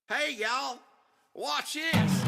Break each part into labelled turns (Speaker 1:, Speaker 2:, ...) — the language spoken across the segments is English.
Speaker 1: Hey, y'all, watch this.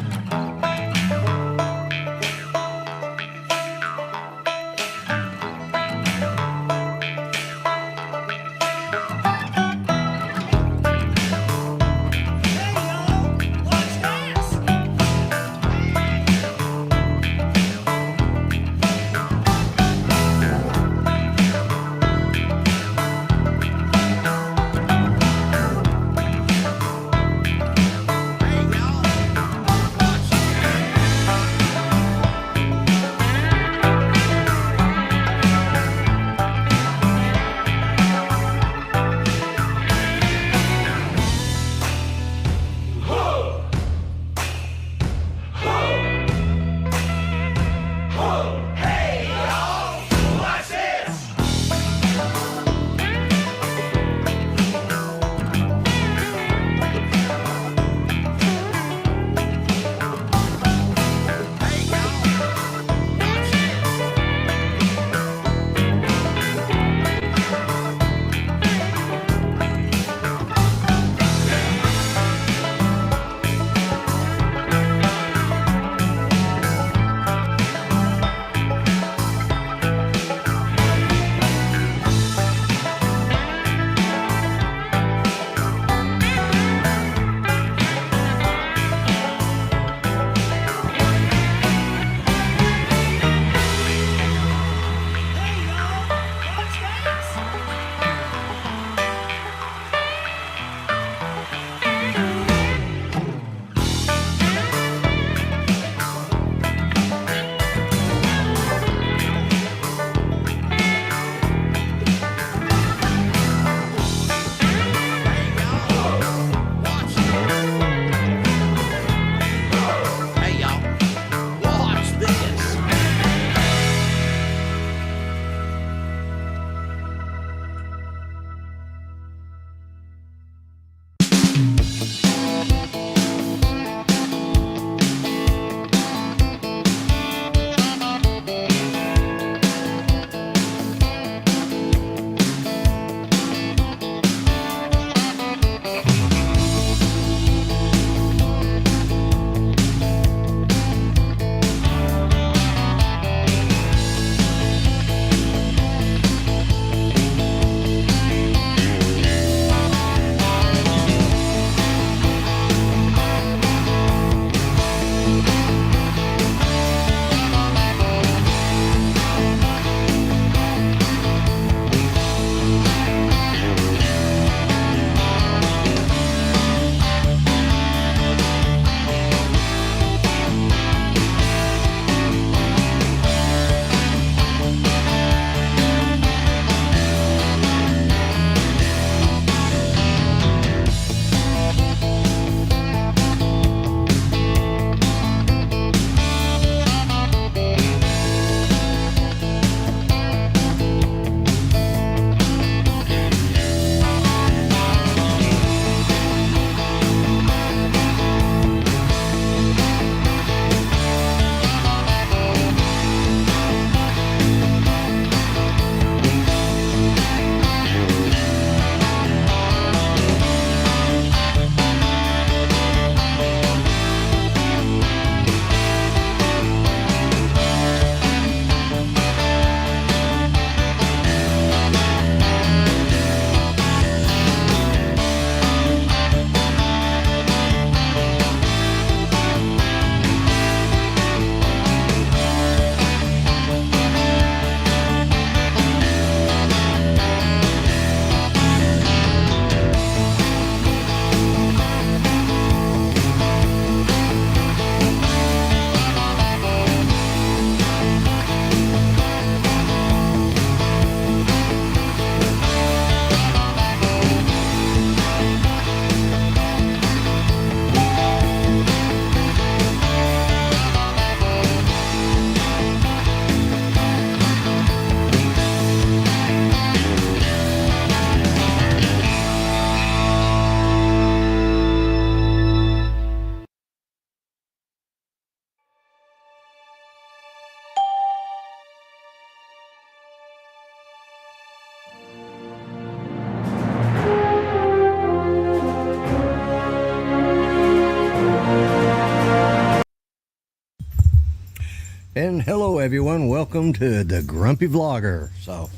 Speaker 2: And hello, everyone. Welcome to the Grumpy Vlogger. So,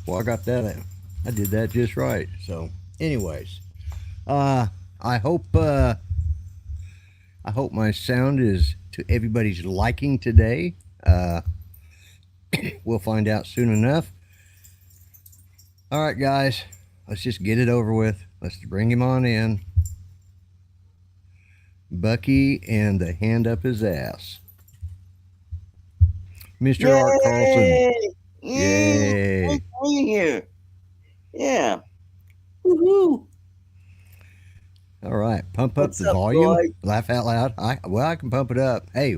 Speaker 2: well, I got that. I did that just right. So, anyways, I hope my sound is to everybody's liking today. We'll find out soon enough. All right, guys, let's just get it over with. Let's bring him on in. Bucky and the hand up his ass. Mr.
Speaker 3: Yay!
Speaker 2: Art Carlson.
Speaker 3: Yay! Nice being here. Yeah. Woohoo!
Speaker 2: All right, pump up
Speaker 3: What's
Speaker 2: the
Speaker 3: up,
Speaker 2: volume.
Speaker 3: Lloyd?
Speaker 2: Laugh out loud. I can pump it up. Hey,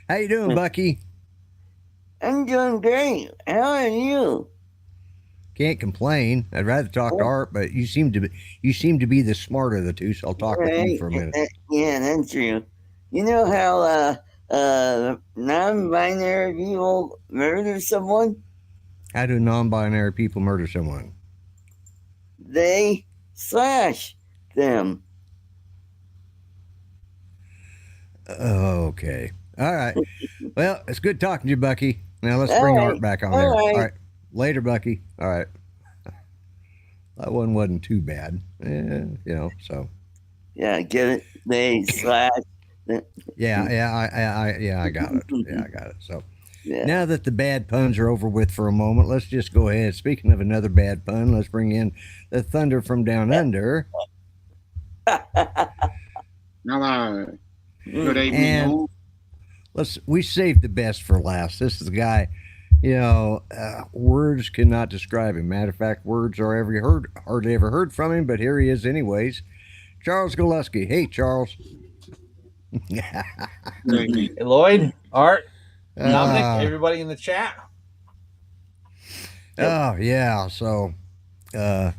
Speaker 2: how you doing, Bucky?
Speaker 3: I'm doing great. How are you?
Speaker 2: Can't complain. I'd rather talk to Art, but you seem to be the smarter of the two, so I'll talk with you for a minute.
Speaker 3: Yeah, that's true. You know how non-binary people murder someone?
Speaker 2: How do non-binary people murder someone?
Speaker 3: They slash them.
Speaker 2: Okay. All right. Well, it's good talking to you, Bucky. Now let's bring Art back on there. All right. Later, Bucky. All right. That one wasn't too bad. So.
Speaker 3: Yeah, get it? They slash.
Speaker 2: I got it. Yeah, I got it. So now that the bad puns are over with for a moment, let's just go ahead. Speaking of another bad pun, let's bring in the Thunder from Down Under.
Speaker 4: Hello. Good evening.
Speaker 2: And we saved the best for last. This is the guy, words cannot describe him. Matter of fact, words are hardly ever heard from him, but here he is anyways. Charles Gillespie. Hey, Charles.
Speaker 4: Good evening.
Speaker 5: Hey, Lloyd, Art, Dominic, everybody in the chat.
Speaker 2: Oh, yeah. So I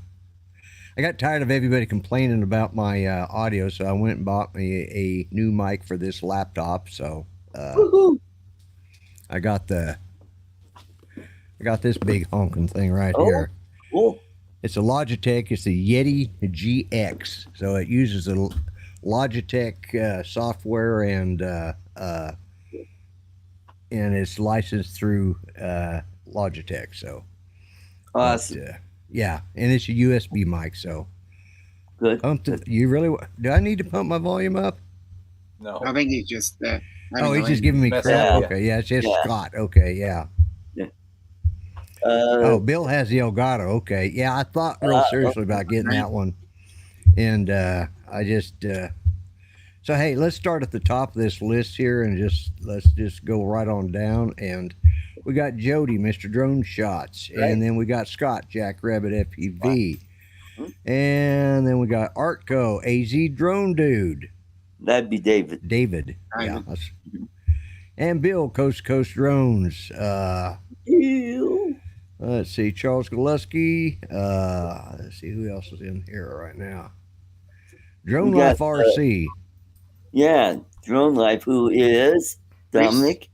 Speaker 2: got tired of everybody complaining about my audio, so I went and bought me a new mic for this laptop. So I got this big honking thing right here.
Speaker 3: Cool.
Speaker 2: It's a Logitech. It's a Yeti GX. So it uses the Logitech software and it's licensed through Logitech. So
Speaker 3: awesome.
Speaker 2: But, yeah, and it's a USB mic. So
Speaker 3: good.
Speaker 2: Do I need to pump my volume up?
Speaker 5: No,
Speaker 4: I think he's just
Speaker 2: he's just giving me crap.
Speaker 5: Yeah.
Speaker 2: Okay, yeah, it's just Scott. Okay, yeah. Bill has the Elgato. Okay, yeah, I thought real seriously about getting that one, and I just so hey, let's start at the top of this list here, and let's just go right on down. And we got Jody, Mr. Drone Shots, and then we got Scott, Jackrabbit FPV, and then we got Artco, AZ Drone Dude.
Speaker 3: That'd be David.
Speaker 2: David, yeah, and Bill, Coast to Coast Drones. Let's see, Charles Gillespie. Let's see who else is in here right now. Drone Life RC.
Speaker 3: Yeah, Drone Life. Who is Dominic?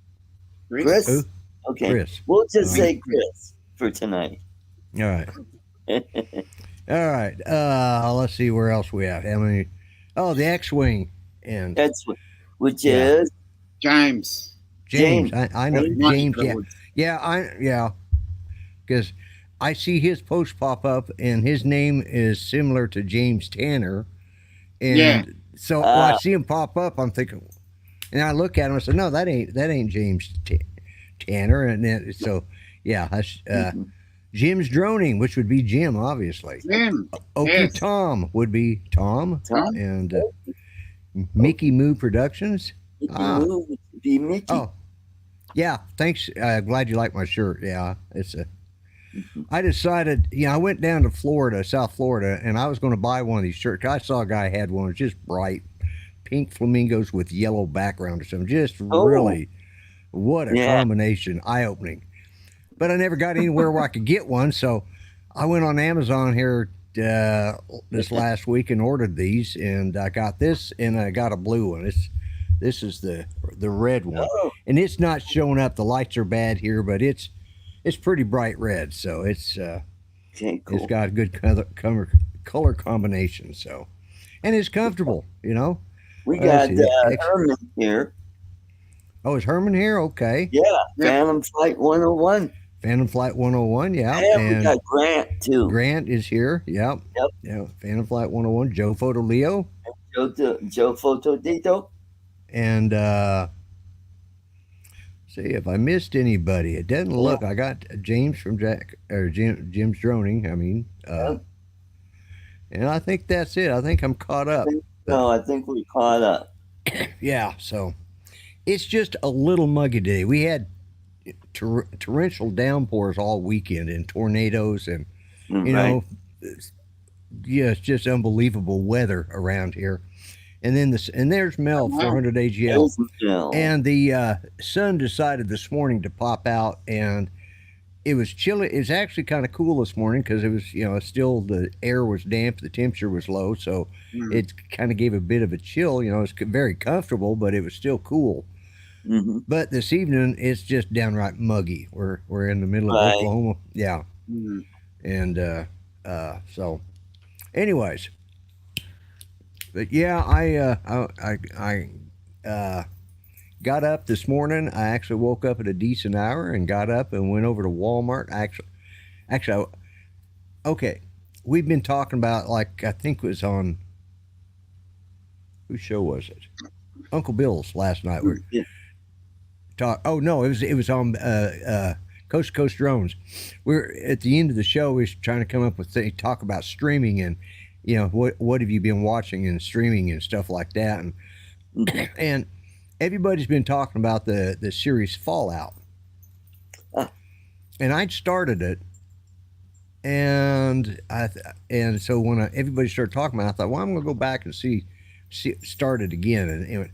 Speaker 3: Chris.
Speaker 2: Who?
Speaker 3: Okay.
Speaker 2: Chris.
Speaker 3: We'll just say Chris for tonight.
Speaker 2: All right. All right. Let's see where else we have. How many? Oh, the X-Wing. And
Speaker 3: that's which is
Speaker 4: James.
Speaker 2: I know James. Yeah. Because I see his post pop up, and his name is similar to James Tanner, and so when I see him pop up, I'm thinking, and I look at him and say, no, that ain't James Tanner, and then so that's Jim's Droning, which would be Jim, obviously.
Speaker 4: Jim.
Speaker 2: Okie Tom would be Tom. And Mickey Moo Productions.
Speaker 3: Be Mickey.
Speaker 2: Oh, yeah. Thanks. Glad you like my shirt. Yeah, it's a. I decided, I went down to Florida, South Florida, and I was going to buy one of these shirts. I saw a guy had one. It's just bright pink flamingos with yellow background or something. Just really, what a combination. Eye-opening. But I never got anywhere where I could get one, so I went on Amazon here this last week and ordered these, and I got this, and I got a blue one. This is the red one, and it's not showing up. The lights are bad here, but it's pretty bright red, so it's cool. It's got a good color combination. So, and it's comfortable.
Speaker 3: We got Herman here.
Speaker 2: Oh, is Herman here? Okay.
Speaker 3: Yeah,
Speaker 4: Yeah.
Speaker 3: Phantom Flight 101.
Speaker 2: Phantom Flight 101. Yeah.
Speaker 3: And we got Grant too.
Speaker 2: Grant is here. Yep.
Speaker 3: Yep.
Speaker 2: Yeah. Phantom Flight 101. Joe Photo Leo.
Speaker 3: Joe Fotodito.
Speaker 2: And see if I missed anybody. It doesn't look. I got James from Jim's Droning. I mean, and I think that's it. I think I'm caught up.
Speaker 3: I think we caught up.
Speaker 2: Yeah. So it's just a little muggy day. We had torrential downpours all weekend and tornadoes, and you know, yeah, it's just unbelievable weather around here. And then there's Mel 400 AGL. And the sun decided this morning to pop out, and it was chilly. It's actually kind of cool this morning because it was, you know, still the air was damp, the temperature was low, so it kind of gave a bit of a chill. You know, it's very comfortable, but it was still cool.
Speaker 3: Mm-hmm.
Speaker 2: But this evening it's just downright muggy. We're in the middle of Oklahoma, yeah. And so, anyways. But yeah, I got up this morning. I actually woke up at a decent hour and got up and went over to Walmart. Actually, okay, we've been talking about, like, I think it was on, whose show was it? Uncle Bill's last night. Oh no, it was on Coast to Coast Drones. We're at the end of the show. We're trying to come up with talk about streaming and, you know, what have you been watching and streaming and stuff like that, and everybody's been talking about the series Fallout, and I'd started it, and so when everybody started talking about it, I thought, well, I'm gonna go back and see start it again, and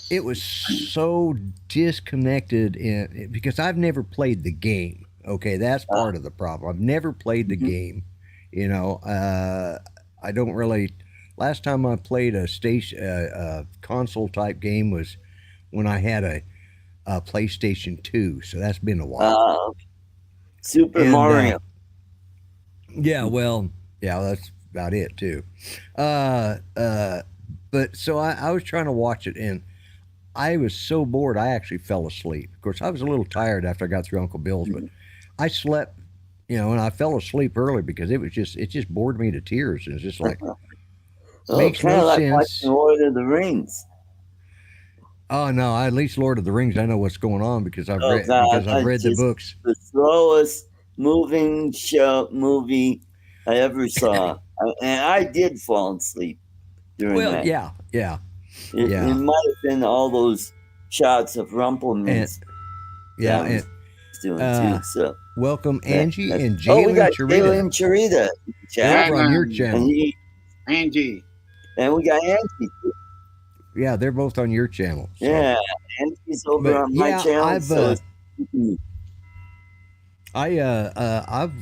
Speaker 2: it was so disconnected because I've never played the game. Okay, that's part of the problem. I've never played the game. You know, I don't really. Last time I played a console type game was when I had a PlayStation 2. So that's been a while.
Speaker 3: Super Mario.
Speaker 2: Yeah, well, yeah, that's about it too. But so I was trying to watch it, and I was so bored I actually fell asleep. Of course, I was a little tired after I got through Uncle Bill's, but I slept. You know, and I fell asleep early because it just bored me to tears. And it's just like, makes no
Speaker 3: like
Speaker 2: sense.
Speaker 3: Watching Lord of the Rings.
Speaker 2: Oh no, at least Lord of the Rings, I know what's going on because I've read the books.
Speaker 3: The slowest moving movie I ever saw, and I did fall asleep during that.
Speaker 2: Yeah.
Speaker 3: It might have been all those shots of Rumpelmans.
Speaker 2: And
Speaker 3: doing too. So.
Speaker 2: Welcome, Angie and Jalen.
Speaker 3: We got
Speaker 2: Charita.
Speaker 3: Jalen Charita.
Speaker 2: They're on your channel.
Speaker 4: Angie.
Speaker 3: And we got Angie too.
Speaker 2: Yeah, they're both on your channel. So.
Speaker 3: Yeah, Angie's over on my channel.
Speaker 2: I've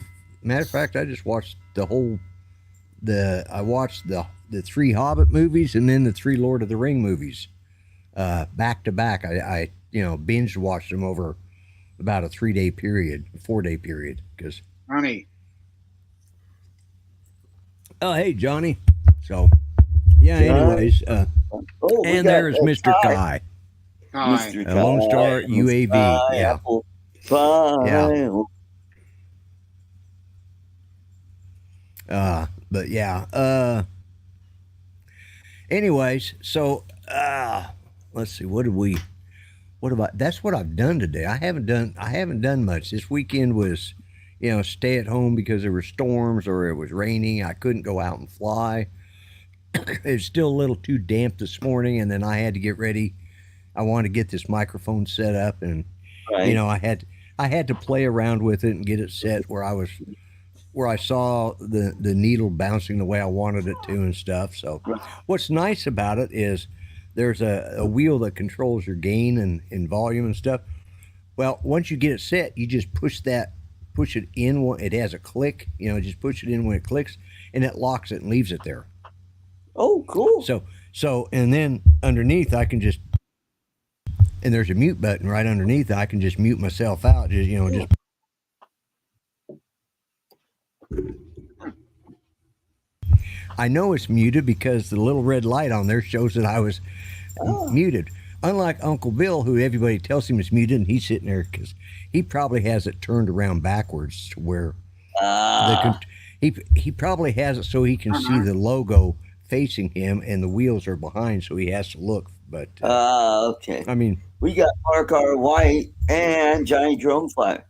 Speaker 2: matter of fact, I just watched I watched the 3 Hobbit movies and then the 3 Lord of the Ring movies back to back. I binge watched them over about a 4-day period, because
Speaker 4: Johnny.
Speaker 2: Oh, hey, Johnny. So, yeah, anyways, and there's Mr. Kai.
Speaker 3: Mr. Kai.
Speaker 2: Lone Star UAV. Yeah.
Speaker 3: Apple Pie.
Speaker 2: Yeah. But yeah. Anyways, so let's see. What about? That's what I've done today. I haven't done much. This weekend was, stay at home because there were storms or it was raining. I couldn't go out and fly. It's still a little too damp this morning, and then I had to get ready. I wanted to get this microphone set up, and I had to play around with it and get it set where I saw the needle bouncing the way I wanted it to and stuff. So what's nice about it is there's a wheel that controls your gain and volume and stuff. Well, once you get it set, you just push it in. It has a click, just push it in when it clicks, and it locks it and leaves it there.
Speaker 3: Oh, cool.
Speaker 2: So, and then underneath and there's a mute button right underneath. I can just mute myself out. Just. I know it's muted because the little red light on there shows that I was muted. unlike Uncle Bill, who everybody tells him is muted, and he's sitting there because he probably has it turned around backwards to where he probably has it so he can see the logo facing him and the wheels are behind, so he has to look. But
Speaker 3: okay.
Speaker 2: I mean,
Speaker 3: we got Mark R. White and Johnny Drone Flyer.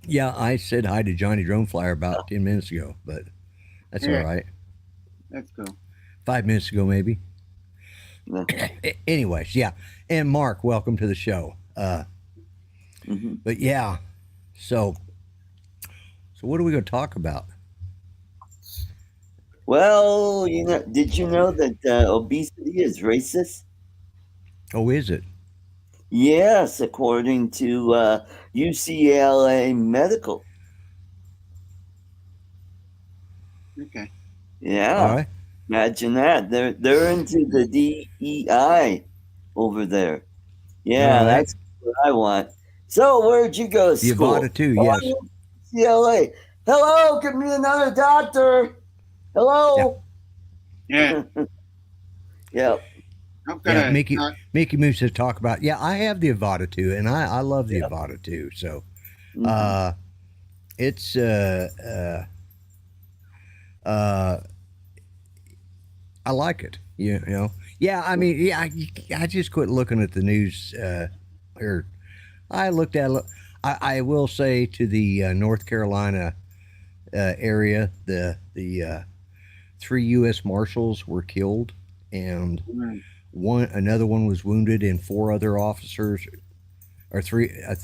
Speaker 2: Yeah, I said hi to Johnny Drone Flyer about 10 minutes ago, but that's all right.
Speaker 4: That's cool.
Speaker 2: 5 minutes ago, maybe.
Speaker 3: Yeah.
Speaker 2: Anyways, yeah. And Mark, welcome to the show. But yeah, so what are we going to talk about?
Speaker 3: Well, did you know that obesity is racist?
Speaker 2: Oh, is it?
Speaker 3: Yes, according to UCLA Medical.
Speaker 4: Okay.
Speaker 3: Yeah.
Speaker 2: All right.
Speaker 3: Imagine that. They're into the DEI over there. Yeah,
Speaker 2: All right.
Speaker 3: that's what I want. So where'd you go to
Speaker 2: The
Speaker 3: school?
Speaker 2: Avada too, yes.
Speaker 3: UCLA. Hello, give me another doctor. Hello.
Speaker 4: Yeah.
Speaker 3: Yep.
Speaker 4: I'm gonna.
Speaker 2: Yeah, Mickey Moose to talk about. Yeah, I have the Avada too, and I love the Avada too. So, it's I like it. You know. Yeah, I mean, yeah, I just quit looking at the news. Or I looked at it. I will say to the North Carolina area, the 3 U.S. Marshals were killed, and another one was wounded, and 4 other officers, or 3. I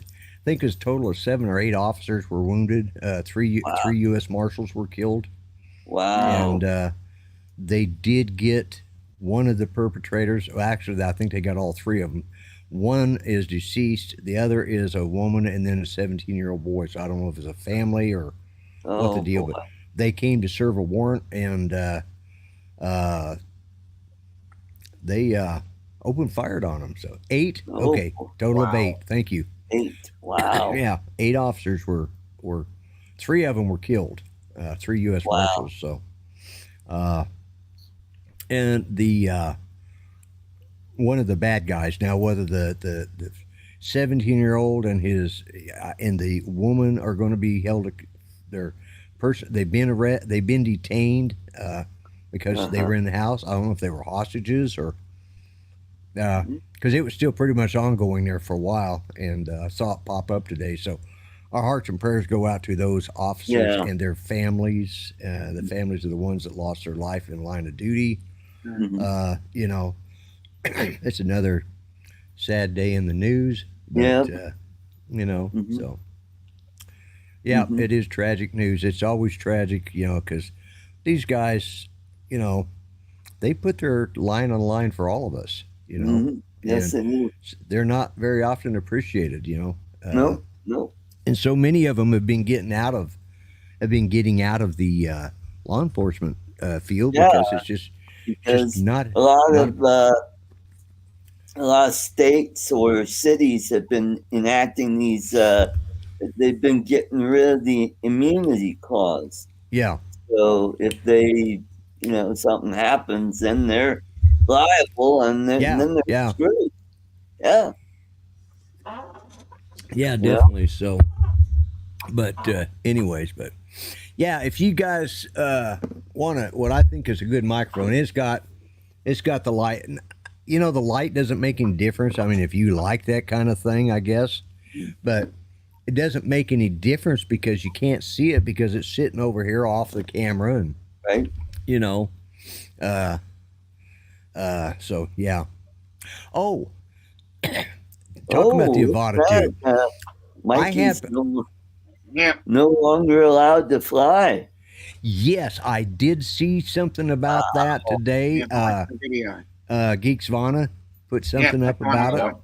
Speaker 2: think it was a total of 7 or 8 officers were wounded. 3 U.S. Marshals were killed.
Speaker 3: Wow.
Speaker 2: And they did get one of the perpetrators. Well, actually, I think they got all 3 of them. One is deceased. The other is a woman, and then a 17-year-old boy. So I don't know if it's a family or what the deal.
Speaker 3: Boy.
Speaker 2: But they came to serve a warrant, and they opened fired on them. So 8. Okay, total of 8. Thank you.
Speaker 3: 8. Wow.
Speaker 2: Yeah, 8 officers were 3 of them were killed. 3 U.S. Marshals. So, and the one of the bad guys now, whether the 17-year-old and the woman are going to be held, they've been detained because they were in the house. I don't know if they were hostages or because it was still pretty much ongoing there for a while, and I saw it pop up today. So our hearts and prayers go out to those officers and their families. The families of the ones that lost their life in line of duty. You know, it's another sad day in the news. But, you know, so yeah, it is tragic news. It's always tragic, you know, because these guys, you know, they put their line on the line for all of us, you know.
Speaker 3: Yes, it is.
Speaker 2: They're not very often appreciated, you know.
Speaker 3: No.
Speaker 2: And so many of them have been getting out of the law enforcement field because it's just not
Speaker 3: a lot of states or cities have been enacting these. They've been getting rid of the immunity clause.
Speaker 2: Yeah.
Speaker 3: So if they, you know, something happens, then they're liable, and then they're screwed. Yeah.
Speaker 2: Yeah, definitely. So, but anyways, but yeah, if you guys want what I think is a good microphone, it's got the light. You know, the light doesn't make any difference. I mean, if you like that kind of thing, I guess, but it doesn't make any difference because you can't see it because it's sitting over here off the camera, and you know, so yeah. Oh, talking about the Avada too.
Speaker 3: Mikey's no longer allowed to fly.
Speaker 2: Yes, I did see something about that today. Geeks Vana put something up about it.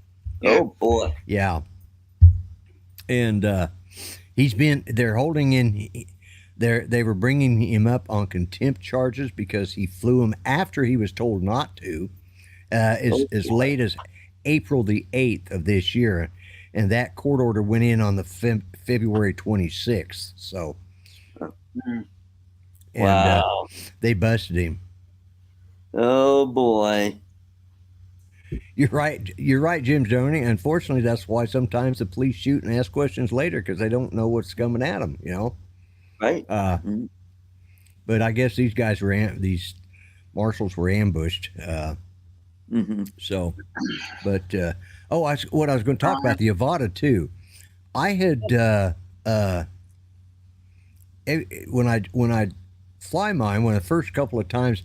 Speaker 3: Oh boy.
Speaker 2: Yeah. And they're holding in, they were bringing him up on contempt charges because he flew him after he was told not to, as late as April the 8th of this year. And that court order went in on the February 26th. So, and they busted him.
Speaker 3: Oh boy.
Speaker 2: You're right. You're right, Jim Zoney. Unfortunately, that's why sometimes the police shoot and ask questions later because they don't know what's coming at them.
Speaker 3: Right.
Speaker 2: But I guess these guys these marshals were ambushed. So, but what I was going to talk about the Avada too. I had when I fly mine, the first couple of times,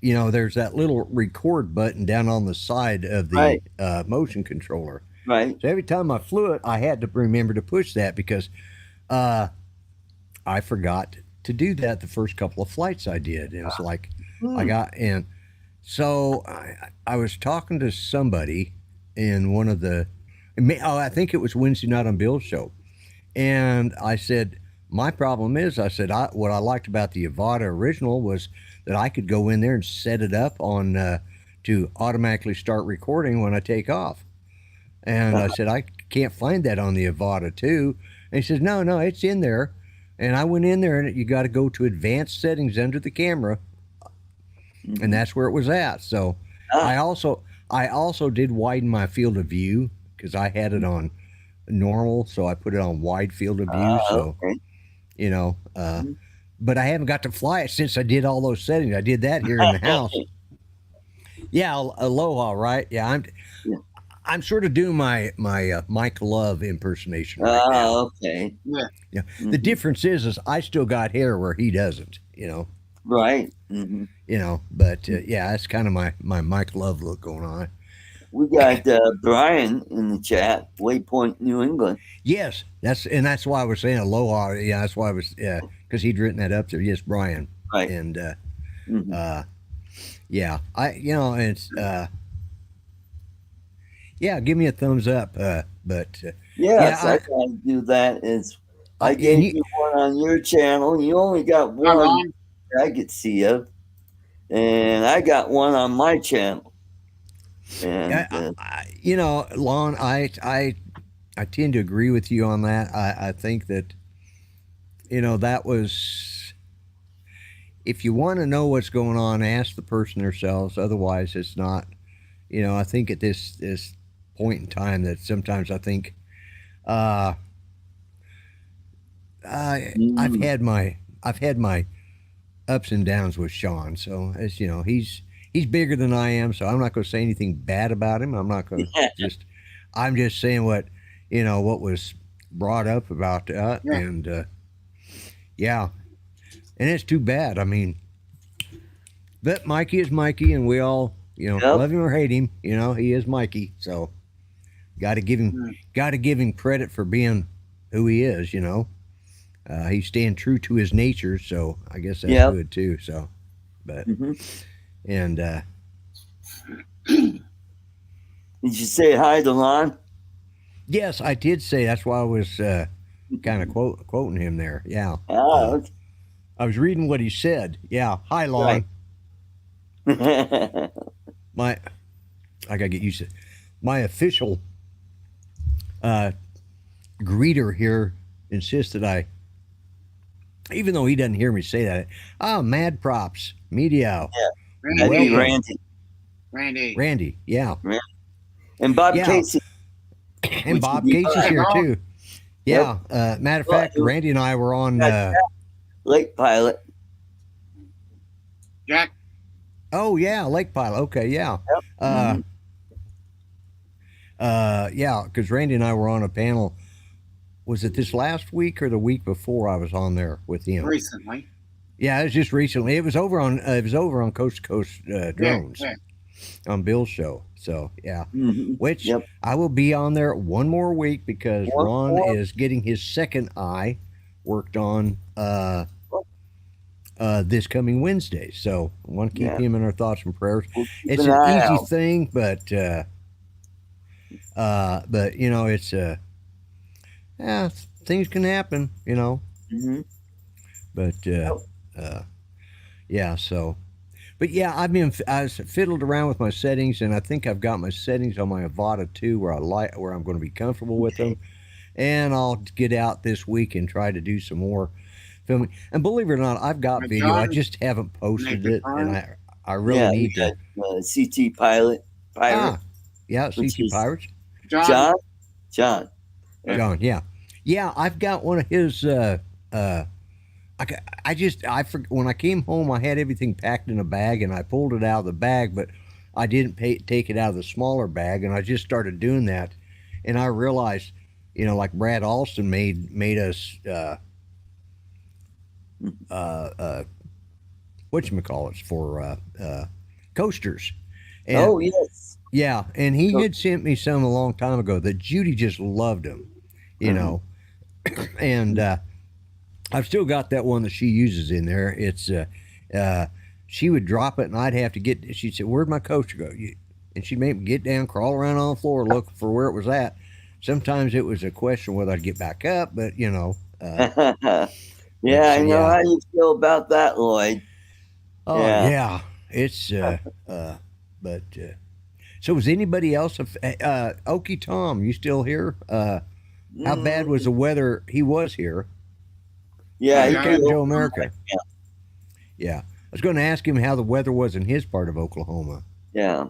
Speaker 2: there's that little record button down on the side of the motion controller.
Speaker 3: Right.
Speaker 2: So every time I flew it, I had to remember to push that because I forgot to do that the first couple of flights I did. It was like so I was talking to somebody in one of I think it was Wednesday night on Bill's show. And I said, my problem is, I said, what I liked about the Avada original was that I could go in there and set it up on to automatically start recording when I take off. And I said, I can't find that on the Avada 2. And he says, no, it's in there. And I went in there and you got to go to advanced settings under the camera. And that's where it was at. So I also did widen my field of view because I had it on normal. So I put it on wide field of view. So, but I haven't got to fly it since I did all those settings. I did that here in the house. Yeah. Aloha. Right. Yeah. I'm sort of doing my Mike Love impersonation right now.
Speaker 3: Okay.
Speaker 2: Yeah. The difference is I still got hair where he doesn't,
Speaker 3: Right.
Speaker 2: But that's kind of my Mike Love look going on.
Speaker 3: We got Bryan in the chat, Waypoint, New England.
Speaker 2: Yes, that's why I was saying aloha. Yeah, that's why I was because he'd written that up there. Yes, Bryan.
Speaker 3: Right.
Speaker 2: And it's give me a thumbs up. But
Speaker 3: yes, I gotta do that. I gave you one on your channel. You only got one I could see of, and I got one on my channel. And
Speaker 2: Lon, I tend to agree with you on that. I think that that was, if you want to know what's going on, ask the person themselves. Otherwise, it's not. I think at this point in time that sometimes I think I've had my ups and downs with Sean. So as he's bigger than I am, so I'm not going to say anything bad about him. I'm not going to I'm just saying what what was brought up about that. And and it's too bad. I mean, but Mikey is Mikey, and we all love him or hate him. He is Mikey, so got to give him credit for being who he is. He's staying true to his nature, so I guess that's good too. So, but and
Speaker 3: did you say hi to Lon?
Speaker 2: Yes, I did say. That's why I was kind of quoting him there. Yeah.
Speaker 3: Okay.
Speaker 2: I was reading what he said. Yeah. Hi, Lon.
Speaker 3: Right.
Speaker 2: I gotta get used to it. My official greeter here insists that even though he doesn't hear me say that, mad props, media.
Speaker 3: Yeah. That'd be Randy.
Speaker 2: Yeah.
Speaker 3: And Bob Casey.
Speaker 2: And Bob Casey's here too. Yeah. Matter of fact, Randy and I were on
Speaker 3: Lake Pilot.
Speaker 4: Jack.
Speaker 2: Oh yeah, Lake Pilot. Okay, yeah.
Speaker 3: Yep.
Speaker 2: Because Randy and I were on a panel. Was it this last week or the week before I was on there with him?
Speaker 4: Recently.
Speaker 2: Yeah, it was just recently. It was over on Coast to Coast Drones on Bill's show. So which I will be on there one more week because Ron is getting his second eye worked on this coming Wednesday. So I want to keep him in our thoughts and prayers. It's an easy thing, but it's things can happen, But so. But I fiddled around with my settings, and I think I've got my settings on my Avada 2 where I'm going to be comfortable with them. And I'll get out this week and try to do some more filming. And believe it or not, I've got video. I just haven't posted it, and I really need to.
Speaker 3: CT Pilot.
Speaker 2: Yeah,
Speaker 3: Which
Speaker 2: CC
Speaker 3: is-
Speaker 2: Pirates.
Speaker 4: John.
Speaker 3: John.
Speaker 2: John, yeah. Yeah, I've got one of his I forgot when I came home I had everything packed in a bag and I pulled it out of the bag, but I didn't take it out of the smaller bag, and I just started doing that, and I realized, like Brad Alston made us whatchamacallits for coasters. And,
Speaker 3: Oh, yes.
Speaker 2: yeah, and he had sent me some a long time ago that Judy just loved them, and I've still got that one that she uses in there. It's she would drop it and I'd have to get. She'd say, "Where'd my coaster go?" And she'd make me get down, crawl around on the floor, look for where it was at. Sometimes it was a question whether I'd get back up, but
Speaker 3: Yeah, I know how you feel about that, Lloyd.
Speaker 2: Oh yeah, it's but so was anybody else? Okie Tom, you still here? How bad was the weather? He was here.
Speaker 3: Yeah,
Speaker 4: He
Speaker 2: Captain
Speaker 3: flew
Speaker 2: Joe
Speaker 3: over
Speaker 2: America. Yeah, I was going to ask him how the weather was in his part of Oklahoma.
Speaker 3: Yeah.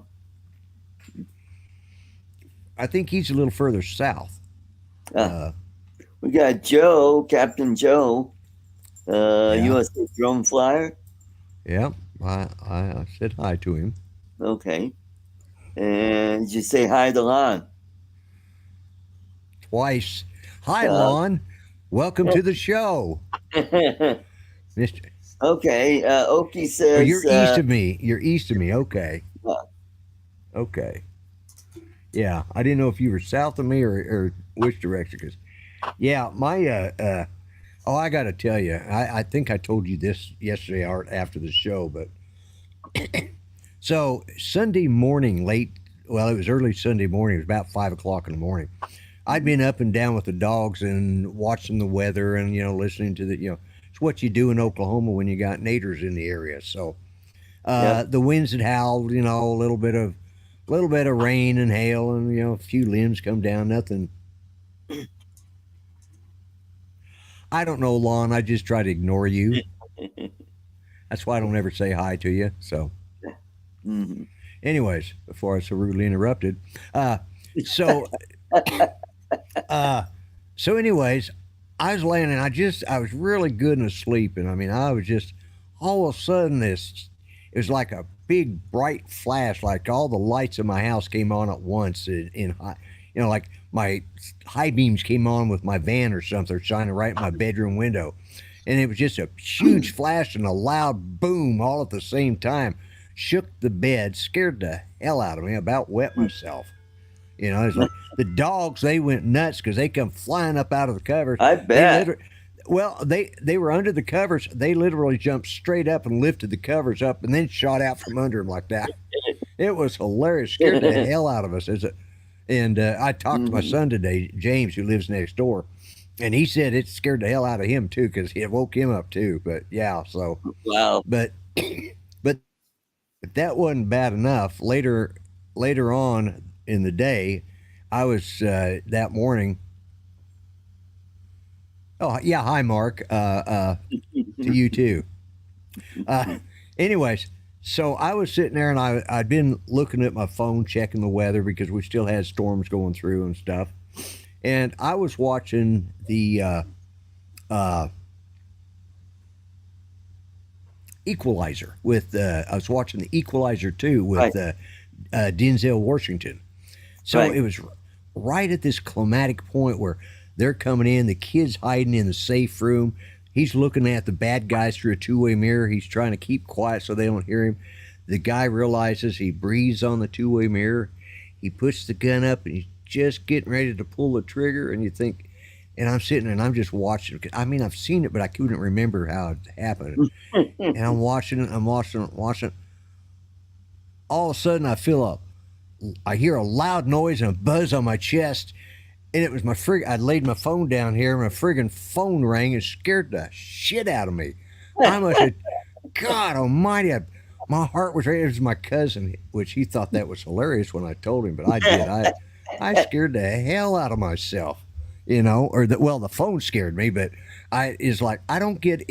Speaker 2: I think he's a little further south.
Speaker 3: We got Joe, Captain Joe,
Speaker 2: Yeah.
Speaker 3: USA drone flyer.
Speaker 2: Yeah, I said hi to him.
Speaker 3: Okay. And did you say hi to Lon?
Speaker 2: Twice. Hi, Lon. Welcome to the show.
Speaker 3: Okay.
Speaker 2: Mr.
Speaker 3: Okie
Speaker 2: Oh,
Speaker 3: says
Speaker 2: you're east of me. You're east of me. Okay.
Speaker 3: Yeah.
Speaker 2: Okay. Yeah, I didn't know if you were south of me or which direction. Because, yeah, my oh, I got to tell you, I think I told you this yesterday, Art, after the show, but so Sunday morning, late. Well, it was early Sunday morning. It was about 5:00 in the morning. I'd been up and down with the dogs and watching the weather and listening to the it's what you do in Oklahoma when you got naders in the area. So the winds had howled, a little bit of rain and hail, and a few limbs come down. Nothing. I don't know, Lon. I just try to ignore you. That's why I don't ever say hi to you. So, anyways, before I was so rudely interrupted, so anyways, I was laying and I was really good and asleep, and I mean, I was just all of a sudden it was like a big bright flash, like all the lights in my house came on at once in high, like my high beams came on with my van or something, shining right in my bedroom window, and it was just a huge flash and a loud boom all at the same time. Shook the bed, scared the hell out of me, about wet myself. It's like the dogs, they went nuts because they come flying up out of the covers.
Speaker 3: I bet.
Speaker 2: They were under the covers. They literally jumped straight up and lifted the covers up and then shot out from under them like that. It was hilarious. Scared the hell out of us. And I talked to my son today, James, who lives next door, and he said it scared the hell out of him too because it woke him up too. But yeah, so
Speaker 3: Wow.
Speaker 2: But if that wasn't bad enough, later on in the day, I was that morning. Oh yeah, hi Mark. To you too. Anyways, so I was sitting there and I'd been looking at my phone, checking the weather because we still had storms going through and stuff. And I was watching the Equalizer with I was watching the Equalizer 2 with Denzel Washington. So it was right at this climatic point where they're coming in, the kid's hiding in the safe room. He's looking at the bad guys through a two-way mirror. He's trying to keep quiet so they don't hear him. The guy realizes, he breathes on the two-way mirror. He puts the gun up and he's just getting ready to pull the trigger. And you think, and I'm sitting there and I'm just watching. I mean, I've seen it, but I couldn't remember how it happened. And I'm watching it. All of a sudden, I hear a loud noise and a buzz on my chest. And it was I'd laid my phone down here, and my friggin' phone rang and scared the shit out of me. I must have, God almighty, my heart was ready. It was my cousin, which he thought that was hilarious when I told him, but I did. I scared the hell out of myself, the phone scared me, but I don't get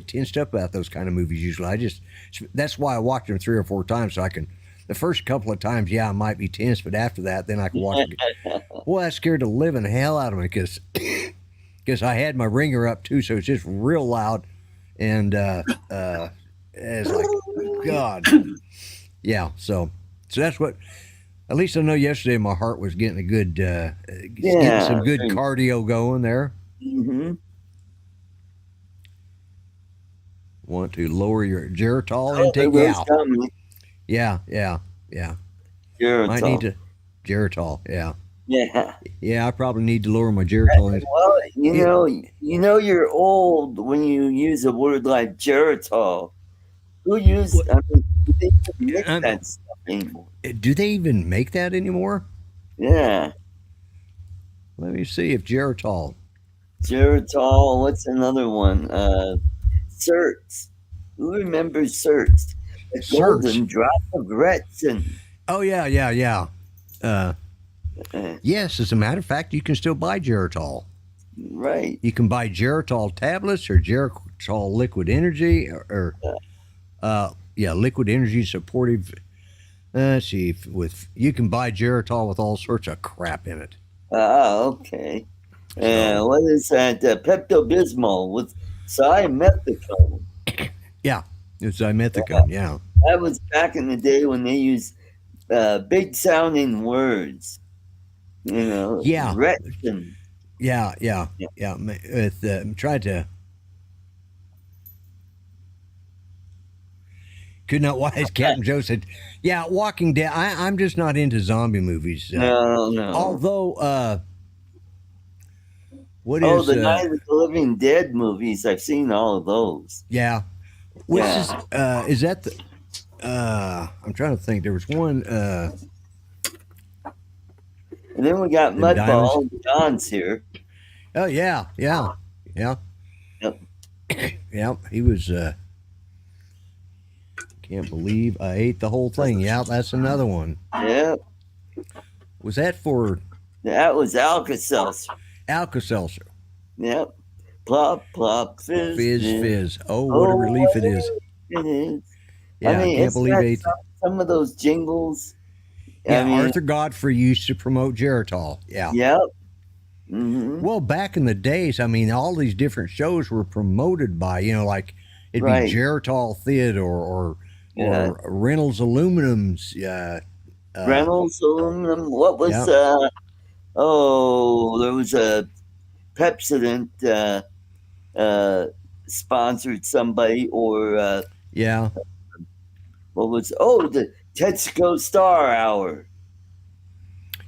Speaker 2: tensed up about those kind of movies usually. That's why I watched them 3 or 4 times so I can The first couple of times, yeah, I might be tense, but after that, then I can watch. Well, that scared the living hell out of me because I had my ringer up too, so it's just real loud, and it's like, God, yeah. So that's what. At least I know yesterday my heart was getting a good, getting some good cardio going there.
Speaker 3: Mm-hmm.
Speaker 2: Want to lower your Geritol intake? Yeah.
Speaker 3: Geritol.
Speaker 2: Might need to Geritol. Yeah.
Speaker 3: Yeah.
Speaker 2: I probably need to lower my Geritol intake.
Speaker 3: Well, you know you're old when you use a word like Geritol. Who used? I mean, they make that stuff anymore.
Speaker 2: Do they even make that anymore?
Speaker 3: Yeah.
Speaker 2: Let me see if Geritol.
Speaker 3: What's another one? Certs. Who remembers Certs? The golden drop of Retsin.
Speaker 2: Oh, yeah. Yes, as a matter of fact, you can still buy Geritol.
Speaker 3: Right.
Speaker 2: You can buy Geritol tablets or Geritol liquid energy or liquid energy supportive. Let's see, you can buy Geritol with all sorts of crap in it.
Speaker 3: Okay. What is that? Pepto-Bismol with simethicone.
Speaker 2: Yeah, it's simethicone. Yeah.
Speaker 3: That was back in the day when they used big sounding words.
Speaker 2: Yeah.
Speaker 3: Retsin.
Speaker 2: Yeah. Tried to. Could not watch. Captain Joe said, "Yeah, Walking Dead. I'm just not into zombie movies.
Speaker 3: No.
Speaker 2: Although,
Speaker 3: the Night of the Living Dead movies? I've seen all of those.
Speaker 2: Yeah. Which is that the? I'm trying to think. There was one.
Speaker 3: And then we got Mudball. John's here.
Speaker 2: Oh yeah.
Speaker 3: Yep.
Speaker 2: Yep. He was. Can't believe I ate the whole thing. Yeah, that's another one.
Speaker 3: Yep.
Speaker 2: Was that for?
Speaker 3: That was Alka-Seltzer.
Speaker 2: Alka-Seltzer.
Speaker 3: Yep. Plop, plop, fizz.
Speaker 2: Fizz. Oh, what a relief it is.
Speaker 3: It is.
Speaker 2: Yeah, I can't believe I ate
Speaker 3: some of those jingles.
Speaker 2: Yeah, Arthur Godfrey used to promote Geritol. Yeah.
Speaker 3: Yep. Mm-hmm.
Speaker 2: Well, back in the days, I mean, all these different shows were promoted by, like it'd be Geritol Thid or Reynolds Aluminum's.
Speaker 3: Reynolds Aluminum. What was there was a Pepsodent sponsored somebody or what was the Texaco Star Hour.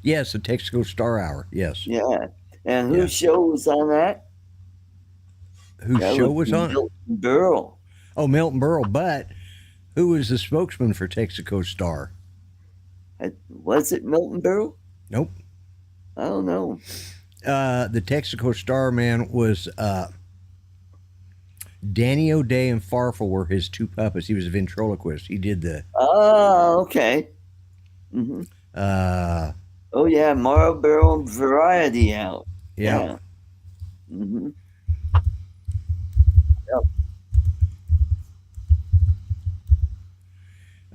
Speaker 2: Yes, the Texaco Star Hour. Yes.
Speaker 3: Yeah. And whose show was on that?
Speaker 2: Whose show was on?
Speaker 3: Milton Berle.
Speaker 2: Oh, Milton Berle. But who was the spokesman for Texaco Star?
Speaker 3: Was it Milton Berle?
Speaker 2: Nope.
Speaker 3: I don't know.
Speaker 2: The Texaco Star man was Danny O'Day and Farfel were his two puppets. He was a ventriloquist. He did the.
Speaker 3: Oh, okay. Mm-hmm. Marlboro Variety out.
Speaker 2: Yeah.
Speaker 3: Mm-hmm.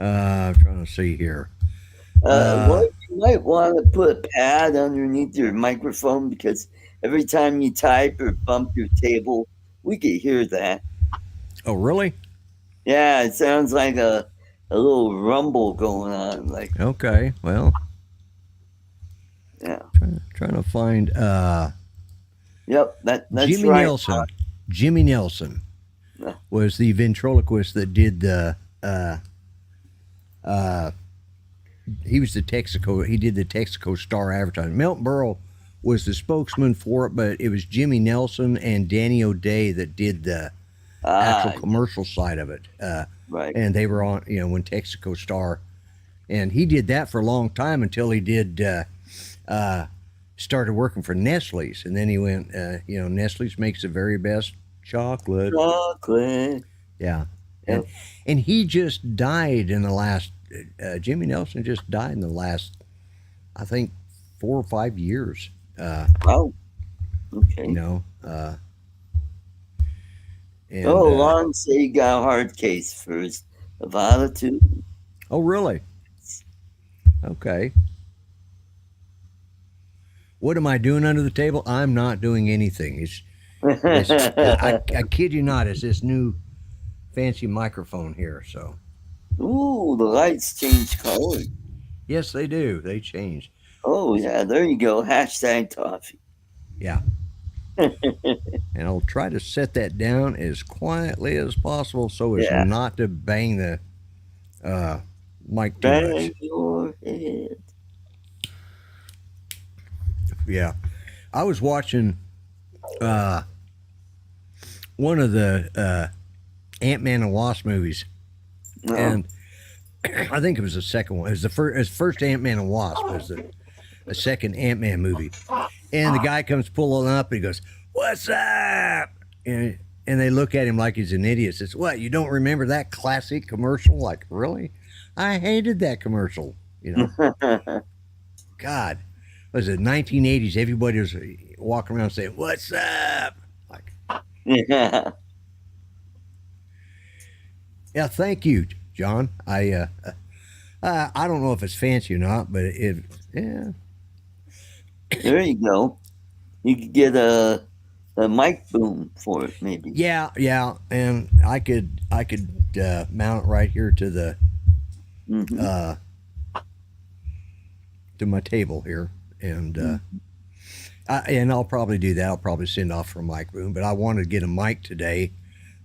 Speaker 2: I'm trying to see here.
Speaker 3: You might want to put a pad underneath your microphone because every time you type or bump your table, we could hear that.
Speaker 2: Oh, really?
Speaker 3: Yeah, it sounds like a little rumble going on. Like,
Speaker 2: okay, well,
Speaker 3: yeah.
Speaker 2: Trying to find.
Speaker 3: Yep, that's
Speaker 2: Jimmy
Speaker 3: right.
Speaker 2: Nelson. Jimmy Nelson was the ventriloquist that did the. He was the Texaco. He did the Texaco Star advertising. Milton Berle was the spokesman for it, but it was Jimmy Nelson and Danny O'Day that did the actual commercial side of it.
Speaker 3: Right.
Speaker 2: And they were on, when Texaco Star, and he did that for a long time until he did started working for Nestle's, and then he went, Nestle's makes the very best chocolate. Yeah.
Speaker 3: Yep.
Speaker 2: And he just died in the last. Jimmy Nelson just died in the last, I think, 4 or 5 years.
Speaker 3: Wow. Okay.
Speaker 2: Lon
Speaker 3: said he got a hard case for his Avada too.
Speaker 2: Oh, really? Okay. What am I doing under the table? I'm not doing anything. I kid you not, it's this new fancy microphone here. So,
Speaker 3: Ooh, the lights change color.
Speaker 2: yes, they do. They change.
Speaker 3: Oh, yeah, there you go. Hashtag toffee.
Speaker 2: Yeah. And I'll try to set that down as quietly as possible so as not to bang the mic too much.
Speaker 3: Bang your head.
Speaker 2: Yeah. I was watching one of the Ant-Man and Wasp movies.
Speaker 3: Oh.
Speaker 2: And I think it was the second one. It was the first Ant-Man and Wasp was the second Ant-Man movie. And the guy comes pulling up and he goes, "What's up?" And they look at him like he's an idiot. Says, "What, you don't remember that classic commercial?" Like, really? I hated that commercial. You know? God. Was it 1980s? Everybody was walking around saying, "What's up?" Like,
Speaker 3: Yeah.
Speaker 2: yeah, thank you, John. I don't know if it's fancy or not, but yeah.
Speaker 3: There you go. You could get a mic boom for it, maybe.
Speaker 2: Yeah, and I could mount it right here to the to my table here, and and I'll probably do that. I'll probably send off for a mic boom, but I wanted to get a mic today.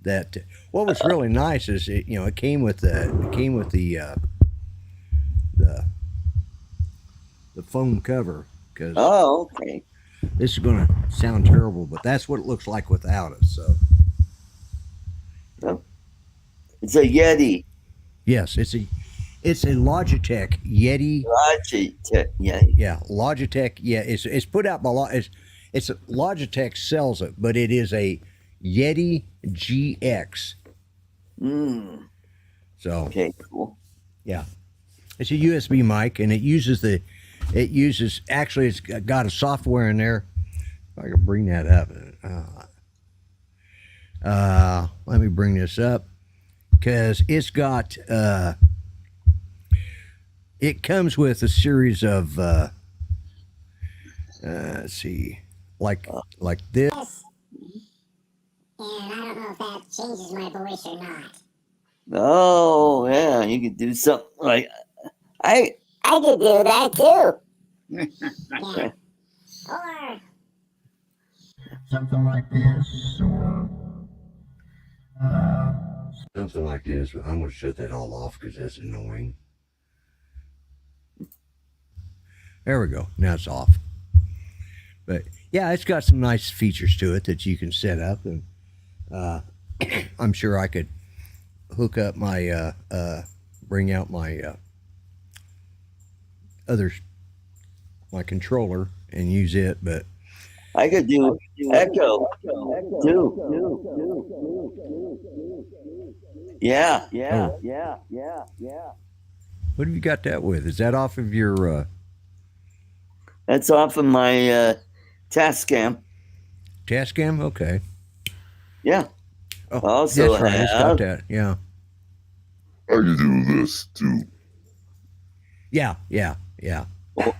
Speaker 2: That what was really nice is it came with the foam cover. Because
Speaker 3: okay.
Speaker 2: This is going to sound terrible, but that's what it looks like without it. So,
Speaker 3: it's a Yeti.
Speaker 2: Yes, it's a Logitech Yeti.
Speaker 3: Logitech Yeti.
Speaker 2: Yeah, Logitech. Yeah, it's put out by it's Logitech sells it, but it is a Yeti GX. So
Speaker 3: okay, cool.
Speaker 2: Yeah, it's a USB mic, and it uses actually it's got a software in there. If I can bring that up. Let me bring this up because it's got it comes with a series of let's see, like this.
Speaker 6: And I don't know if that changes my voice or not.
Speaker 3: Oh yeah, you could do something like I could do that too.
Speaker 6: Yeah. Or
Speaker 2: Something like this, or something like this. But I'm going to shut that all off because that's annoying. There we go. Now it's off. But yeah, it's got some nice features to it that you can set up, and I'm sure I could hook up my bring out my my controller and use it, but
Speaker 3: I could do Echo too. Yeah.
Speaker 2: What have you got that with? Is that off of your
Speaker 3: That's off of my Tascam.
Speaker 2: Tascam? Okay.
Speaker 3: Yeah.
Speaker 2: Oh,
Speaker 3: also
Speaker 2: that's right. It's got that. Yeah.
Speaker 7: I can do this too.
Speaker 2: Yeah.
Speaker 3: Or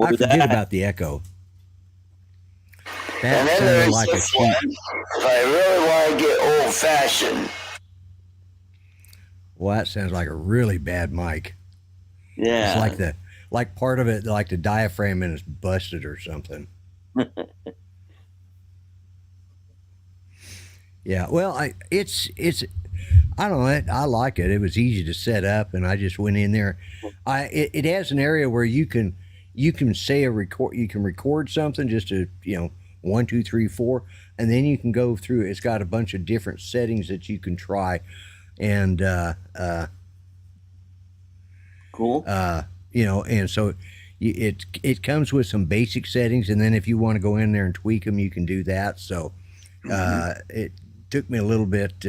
Speaker 2: I forget about the Echo. That sounded like a cheap.
Speaker 3: If I really want to get old fashioned.
Speaker 2: Well, that sounds like a really bad mic.
Speaker 3: Yeah.
Speaker 2: It's like part of it, like the diaphragm in it's busted or something. Yeah. Well, I don't know. I like it. It was easy to set up, and I just went in there. It has an area where you can say you can record something just to 1, 2, 3, 4, and then you can go through. It's got a bunch of different settings that you can try, and
Speaker 3: cool.
Speaker 2: And so it comes with some basic settings, and then if you want to go in there and tweak them, you can do that. So it took me a little bit.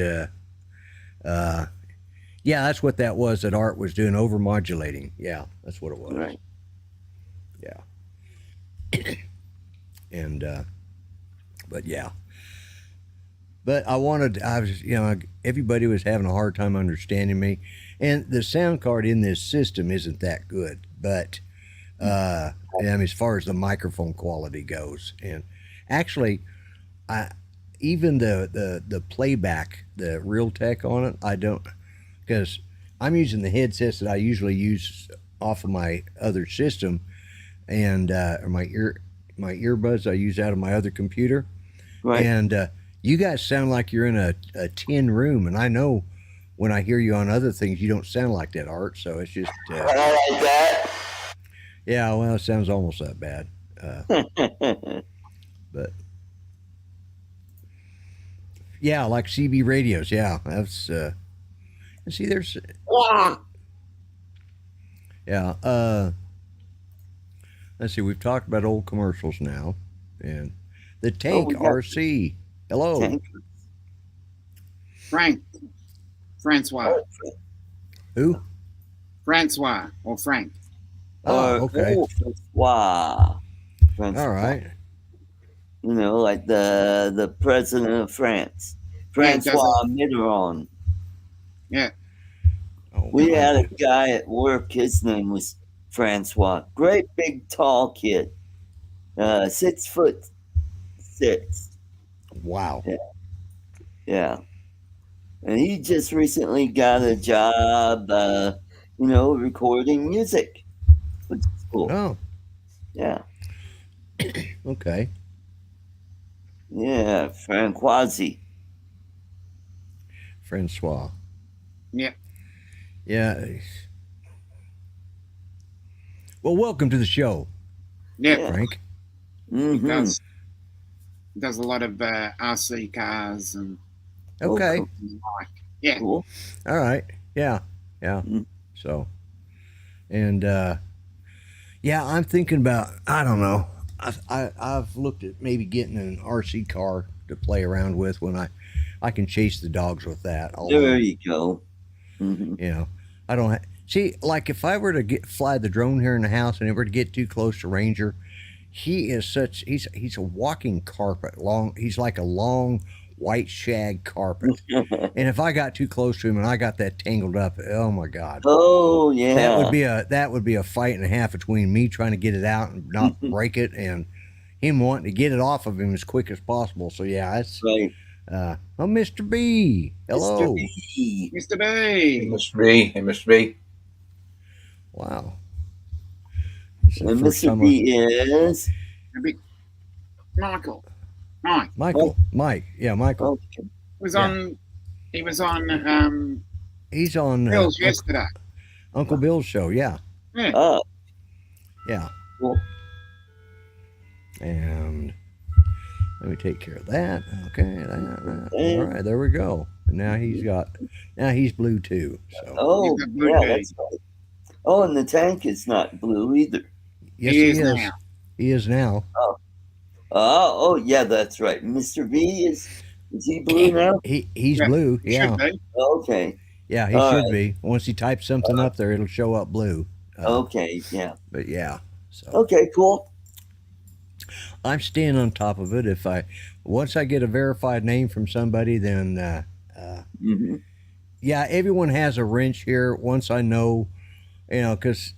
Speaker 2: Yeah, that's what that was that Art was doing, over-modulating. Yeah, that's what it was.
Speaker 3: Right.
Speaker 2: Yeah. And but yeah. But everybody was having a hard time understanding me, and the sound card in this system isn't that good. but I mean, as far as the microphone quality goes, and actually, even the playback, the real tech on it, I don't, because I'm using the headsets that I usually use off of my other system, and or my earbuds I use out of my other computer,
Speaker 3: Right.
Speaker 2: and you guys sound like you're in a tin room, and I know when I hear you on other things, you don't sound like that, Art. So it's just,
Speaker 3: I like that.
Speaker 2: yeah. Well, it sounds almost that bad, but yeah, like CB radios. Yeah, that's. And see, there's. Yeah. Let's see. We've talked about old commercials now, and the Tank
Speaker 3: we got-
Speaker 2: RC. Hello.
Speaker 3: Tank.
Speaker 4: Francois.
Speaker 2: Who?
Speaker 4: Francois or Frank.
Speaker 2: Oh, okay.
Speaker 3: Wow.
Speaker 2: All right.
Speaker 3: You know, like the president of France, Francois Mitterrand.
Speaker 4: Yeah.
Speaker 2: Oh,
Speaker 3: We had a
Speaker 2: wow.
Speaker 3: guy at work. His name was Francois. Great big tall kid, 6'6".
Speaker 2: Wow.
Speaker 3: Yeah, and he just recently got a job, you know, recording music, which is cool.
Speaker 2: Oh,
Speaker 3: Yeah,
Speaker 2: okay.
Speaker 3: yeah, Francoisi.
Speaker 2: Francois.
Speaker 4: Yeah.
Speaker 2: Yeah. Well, welcome to the show,
Speaker 4: Yeah.
Speaker 2: Frank.
Speaker 3: Mm-hmm.
Speaker 4: Does a lot of RC cars and
Speaker 2: Okay.
Speaker 3: cool.
Speaker 4: yeah.
Speaker 3: Cool.
Speaker 2: All right. Yeah. Yeah.
Speaker 3: Mm.
Speaker 2: So, and yeah, I'm thinking about. I don't know. I've looked at maybe getting an RC car to play around with when I can chase the dogs with that.
Speaker 3: There you go. Mm-hmm.
Speaker 2: You know, I don't see, like, if I were to fly the drone here in the house and it were to get too close to Ranger, he's a walking carpet. He's like a long white shag carpet. And if I got too close to him and I got that tangled up, oh my God.
Speaker 3: Oh yeah.
Speaker 2: That would be a fight and a half between me trying to get it out and not break it, and him wanting to get it off of him as quick as possible. So yeah, that's
Speaker 3: right.
Speaker 2: Oh, Mr. B. Hello.
Speaker 3: Mr. B.
Speaker 4: Mr.
Speaker 5: Hey,
Speaker 4: B.
Speaker 5: Mr. B. Hey, Mr. B.
Speaker 2: Wow. This is the
Speaker 3: And
Speaker 2: first
Speaker 3: Mr.
Speaker 2: time
Speaker 3: B is
Speaker 4: Michael. Mike.
Speaker 2: Mike. Yeah, Michael.
Speaker 3: okay.
Speaker 4: Was
Speaker 2: Yeah.
Speaker 4: on. He was on
Speaker 2: He's on
Speaker 4: Bill's yesterday.
Speaker 2: Uncle Bill's show. Yeah.
Speaker 4: Yeah.
Speaker 3: Oh,
Speaker 2: Yeah.
Speaker 3: cool.
Speaker 2: And let me take care of that. Okay. All right. There we go. And now he's blue too. So
Speaker 3: Oh,
Speaker 4: He's a blue
Speaker 3: yeah,
Speaker 4: guy.
Speaker 3: that's right. Oh, and the tank is not blue either.
Speaker 2: yes,
Speaker 4: He
Speaker 2: he
Speaker 4: is
Speaker 2: is.
Speaker 4: now.
Speaker 2: He is now.
Speaker 3: Oh, yeah, that's right. Mr. B is he blue now?
Speaker 2: He's
Speaker 4: Yeah,
Speaker 2: blue.
Speaker 4: He
Speaker 2: Yeah.
Speaker 4: should be.
Speaker 3: Okay.
Speaker 2: Yeah, he
Speaker 3: All
Speaker 2: should
Speaker 3: right.
Speaker 2: be. Once he types something up there, it'll show up blue.
Speaker 3: Okay, yeah.
Speaker 2: But yeah. So
Speaker 3: Okay, cool.
Speaker 2: I'm staying on top of it. Once I get a verified name from somebody, then
Speaker 3: Mm-hmm.
Speaker 2: yeah, everyone has a wrench here. Once I know, because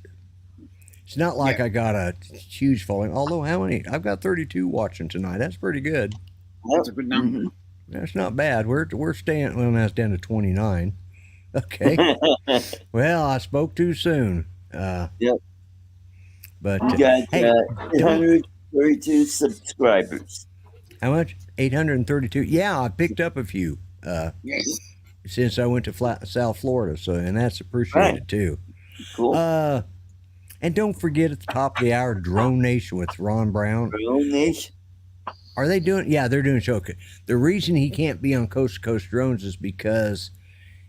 Speaker 2: it's not like I got a huge following. Although how many? I've got 32 watching tonight. That's pretty good.
Speaker 4: That's a good number.
Speaker 3: Mm-hmm.
Speaker 2: That's not bad. We're staying. Well, that's down to 29. Okay. Well, I spoke too soon.
Speaker 3: Yep.
Speaker 2: But
Speaker 3: You got
Speaker 2: hey,
Speaker 3: 832 subscribers.
Speaker 2: how much? 832. Yeah, I picked up a few
Speaker 4: Yes.
Speaker 2: since I went to South Florida. So, and that's appreciated too.
Speaker 3: Cool.
Speaker 2: And don't forget at the top of the hour, Drone Nation with Ron Brown.
Speaker 3: Real Nation.
Speaker 2: Are they doing? Yeah, they're doing a show. The reason he can't be on Coast to Coast Drones is because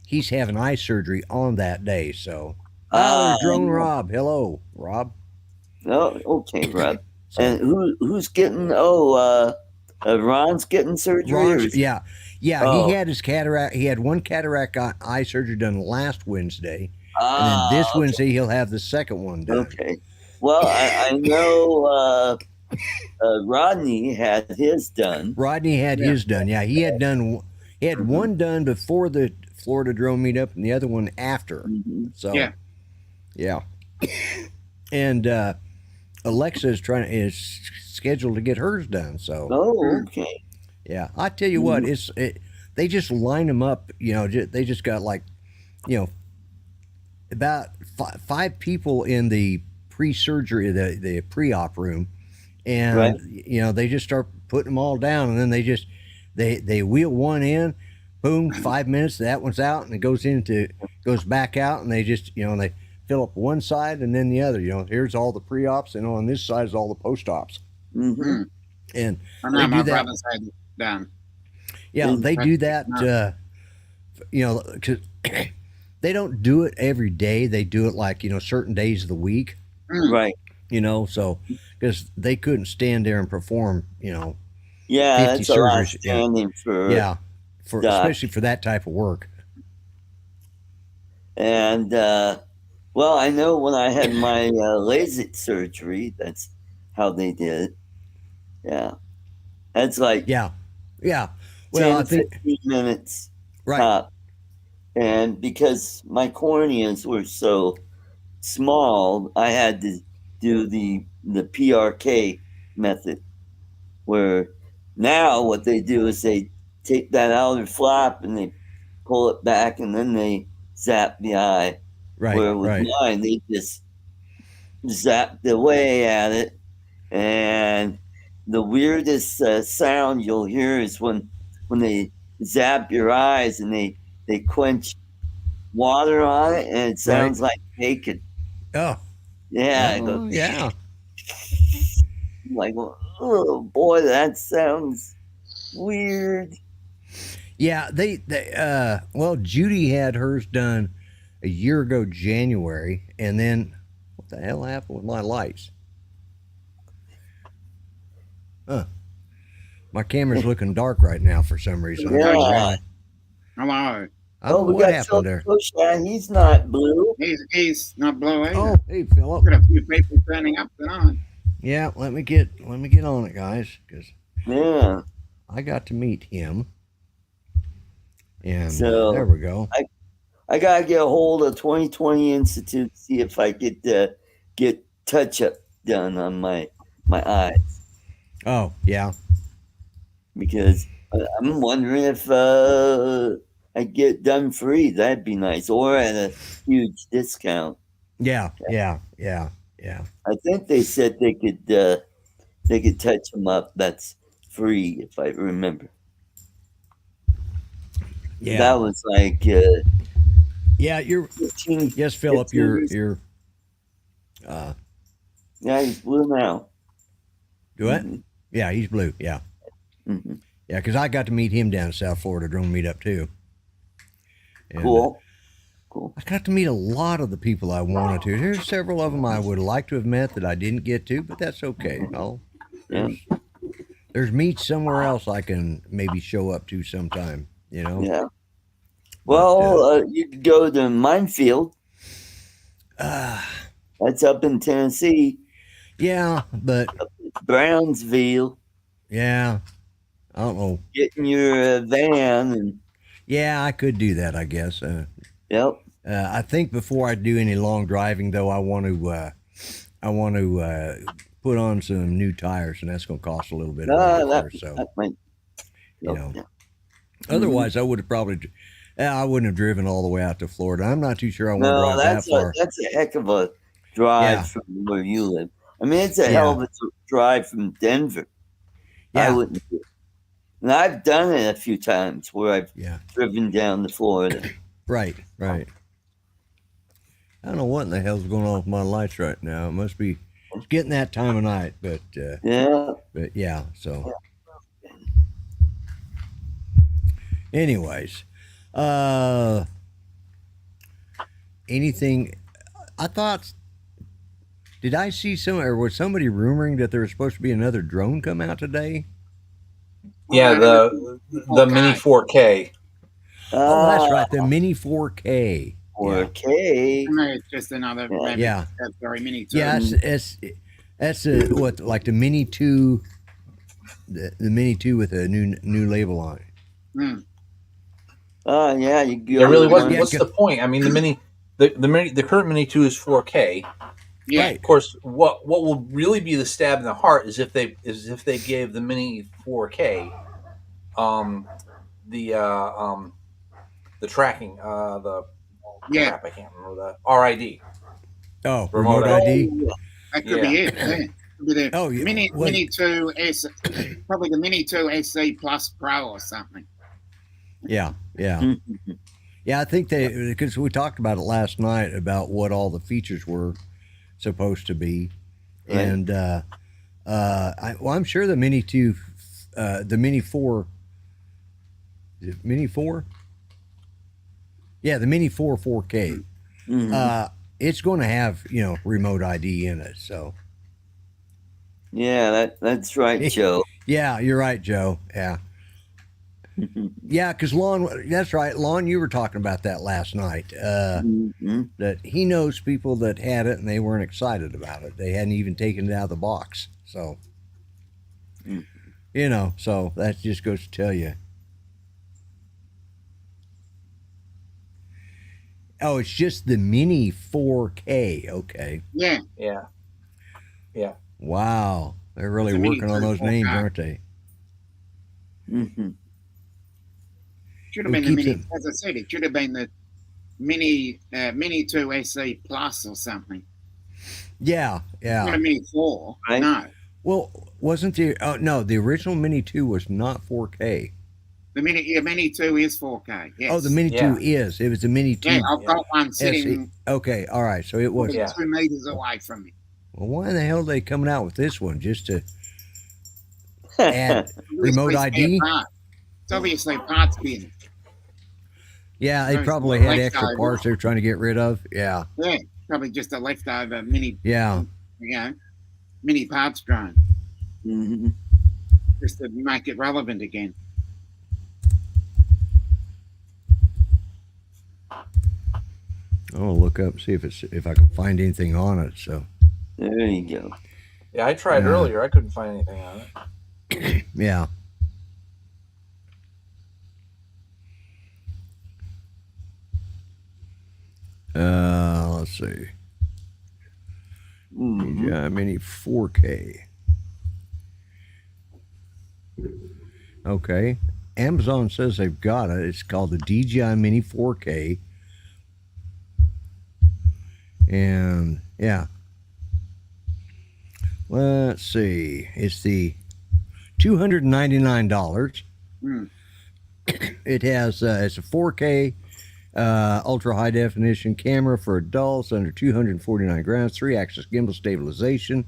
Speaker 2: he's having eye surgery on that day. So, there's Drone Rob. Hello, Rob.
Speaker 3: Oh, okay, Rob.
Speaker 2: So,
Speaker 3: And who's getting? Ron's getting surgery.
Speaker 2: Ron's, yeah.
Speaker 3: Oh.
Speaker 2: He had his cataract. He had one cataract eye surgery done last Wednesday, and
Speaker 3: Ah,
Speaker 2: then this Wednesday he'll have the second one done.
Speaker 3: okay. Well, I know Rodney had his done.
Speaker 2: Rodney had his done. Yeah, he had done. He had one done before the Florida drone meetup, and the other one after.
Speaker 3: Mhm.
Speaker 2: So,
Speaker 4: Yeah.
Speaker 2: yeah. and Alexa is scheduled to get hers done. So
Speaker 3: Okay.
Speaker 2: yeah, I tell you what, they just line them up. They just got like, about five people in the pre-surgery, the pre-op room, and
Speaker 3: Right.
Speaker 2: they just start putting them all down, and then they wheel one in, boom, 5 minutes, that one's out, and it goes back out, and they just they fill up one side and then the other. Here's all the pre-ops, and on this side is all the post-ops.
Speaker 3: Mm-hmm.
Speaker 2: And
Speaker 4: I know my brother's had it done.
Speaker 2: Yeah, they do that. Because they don't do it every day. They do it like certain days of the week.
Speaker 3: Right.
Speaker 2: So because they couldn't stand there and perform.
Speaker 3: Yeah,
Speaker 2: 50
Speaker 3: that's a lot
Speaker 2: surgeries.
Speaker 3: standing for.
Speaker 2: Yeah, especially for that type of work.
Speaker 3: And well, I know when I had my LASIK surgery, that's how they did it. Yeah, that's like
Speaker 2: Yeah. Well,
Speaker 3: 10,
Speaker 2: I think
Speaker 3: 15 minutes
Speaker 2: right.
Speaker 3: top. And because my corneas were so small, I had to do the PRK method, where now what they do is they take that outer flap and they pull it back, and then they zap the eye.
Speaker 2: Right.
Speaker 3: Where with mine, they just zapped away at it. And the weirdest sound you'll hear is when they zap your eyes and they quench water on it, and it sounds like bacon.
Speaker 2: Oh.
Speaker 3: Yeah.
Speaker 2: Oh, yeah.
Speaker 3: Like, oh boy, that sounds weird.
Speaker 2: Yeah, well, Judy had hers done a year ago, January, and then what the hell happened with my lights? My camera's looking dark right now for some reason.
Speaker 3: Yeah.
Speaker 4: Hello.
Speaker 2: I don't know
Speaker 3: we
Speaker 2: what
Speaker 3: got
Speaker 2: happened there.
Speaker 3: He's not blue.
Speaker 4: He's not blue either.
Speaker 2: Oh, hey, Philip.
Speaker 4: Got a few people turning up tonight.
Speaker 2: Yeah, let me get on it, guys, because I got to meet him, and
Speaker 3: so
Speaker 2: there we go.
Speaker 3: I gotta get a hold of 2020 Institute, see if I could get touch up done on my eyes.
Speaker 2: Oh yeah,
Speaker 3: because I'm wondering if I get done free. That'd be nice, or at a huge discount.
Speaker 2: Yeah.
Speaker 3: I think they said they could touch them up. That's free, if I remember.
Speaker 2: Yeah,
Speaker 3: that was like
Speaker 2: yeah. You're
Speaker 3: 15,
Speaker 2: yes, Philip.
Speaker 3: 15
Speaker 2: You're
Speaker 3: yeah, he's blue now.
Speaker 2: Do it? Mm-hmm. Yeah, he's blue. Yeah.
Speaker 3: Mm-hmm.
Speaker 2: Yeah, because I got to meet him down in South Florida drone meetup too. And,
Speaker 3: Cool.
Speaker 2: I got to meet a lot of the people I wanted to. There's several of them I would like to have met that I didn't get to, but that's okay. There's meets somewhere else I can maybe show up to sometime.
Speaker 3: Yeah. Well, you could go to Minefield. That's up in Tennessee.
Speaker 2: Yeah, but
Speaker 3: Brownsville.
Speaker 2: Yeah, I don't know.
Speaker 3: Get in your van and.
Speaker 2: Yeah, I could do that, I guess.
Speaker 3: Yep.
Speaker 2: I think before I do any long driving, though, I want to put on some new tires, and that's going to cost a little bit.
Speaker 3: That might.
Speaker 2: Otherwise, I would have I wouldn't have driven all the way out to Florida. I'm not too sure I want to drive that far.
Speaker 3: That's a heck of a drive from where you live. I mean, it's a hell of a drive from Denver.
Speaker 2: Yeah.
Speaker 3: I wouldn't do it. And I've done it a few times where I've driven down to Florida.
Speaker 2: Right. I don't know what in the hell's going on with my lights right now. It must be it's getting that time of night, but so anyways, anything I thought, did I see or was somebody rumoring that there was supposed to be another drone come out today?
Speaker 5: Yeah, the Mini 4K.
Speaker 2: Oh, that's right, the Mini 4K.
Speaker 3: 4K.
Speaker 4: It's just another very mini.
Speaker 2: Yeah, that's like the Mini 2, the Mini 2 with a new label on it.
Speaker 3: You go.
Speaker 5: Yeah, really. What's the point? I mean, the current Mini 2 is 4K,
Speaker 4: Yeah.
Speaker 2: Right.
Speaker 5: Of course, what will really be the stab in the heart is if they gave the Mini 4K the tracking the
Speaker 4: Yeah.
Speaker 5: crap, I can't remember the RID.
Speaker 2: Oh,
Speaker 5: Remote
Speaker 2: remote
Speaker 3: Oh,
Speaker 2: ID.
Speaker 3: yeah.
Speaker 4: That could be it. Yeah. Could be the
Speaker 2: Oh, yeah.
Speaker 4: Mini 2 S, probably the Mini 2 SC Plus Pro or something.
Speaker 2: Yeah, yeah. Yeah, I think because we talked about it last night about what all the features were supposed to be,
Speaker 3: Right.
Speaker 2: and I'm sure the Mini 2, the Mini 4, is it Mini 4? Yeah, the Mini 4 4K. It's going to have remote ID in it. So
Speaker 3: Yeah, that's right, Joe.
Speaker 2: yeah, you're right, Joe. Yeah. Yeah, because Lon, that's right. Lon, you were talking about that last night. That he knows people that had it and they weren't excited about it. They hadn't even taken it out of the box. So, so that just goes to tell you. Oh, it's just the Mini 4K. Okay.
Speaker 4: Yeah.
Speaker 5: Yeah.
Speaker 2: Wow. They're really
Speaker 4: It's a Mini
Speaker 2: working on those
Speaker 4: 4K.
Speaker 2: names, aren't they?
Speaker 4: Should have been the Mini, as I said, it should have been the Mini 2 SC Plus or something.
Speaker 2: Yeah, yeah.
Speaker 4: Not a Mini 4.
Speaker 3: Right.
Speaker 4: No.
Speaker 2: Well, wasn't the the original Mini 2 was not 4K.
Speaker 4: The Mini 2 is 4K. Yes.
Speaker 2: Oh, the Mini 2 is. It was the Mini 2.
Speaker 4: Yeah, I've got one sitting
Speaker 2: Okay, all right. So it was.
Speaker 4: 2 meters away from me.
Speaker 2: Well, why in the hell are they coming out with this one? Just to add remote ID?
Speaker 4: It's obviously parts bin.
Speaker 2: Yeah, they
Speaker 4: There's
Speaker 2: probably
Speaker 4: no
Speaker 2: had
Speaker 4: leftover.
Speaker 2: extra parts they're trying to get rid of. Yeah.
Speaker 4: Yeah, probably just a leftover mini,
Speaker 2: Yeah.
Speaker 4: mini parts drone. Just to make it relevant again.
Speaker 2: I'll look up, see if I can find anything on it. So
Speaker 3: There you go.
Speaker 5: Yeah, I tried earlier. I couldn't find anything on it.
Speaker 2: yeah. Let's see. DJI Mini 4K. Okay. Amazon says they've got it. It's called the DJI Mini 4K. And yeah. Let's see. It's the $299. It has it's a 4K ultra high definition camera for adults under 249 grams, 3-axis gimbal stabilization,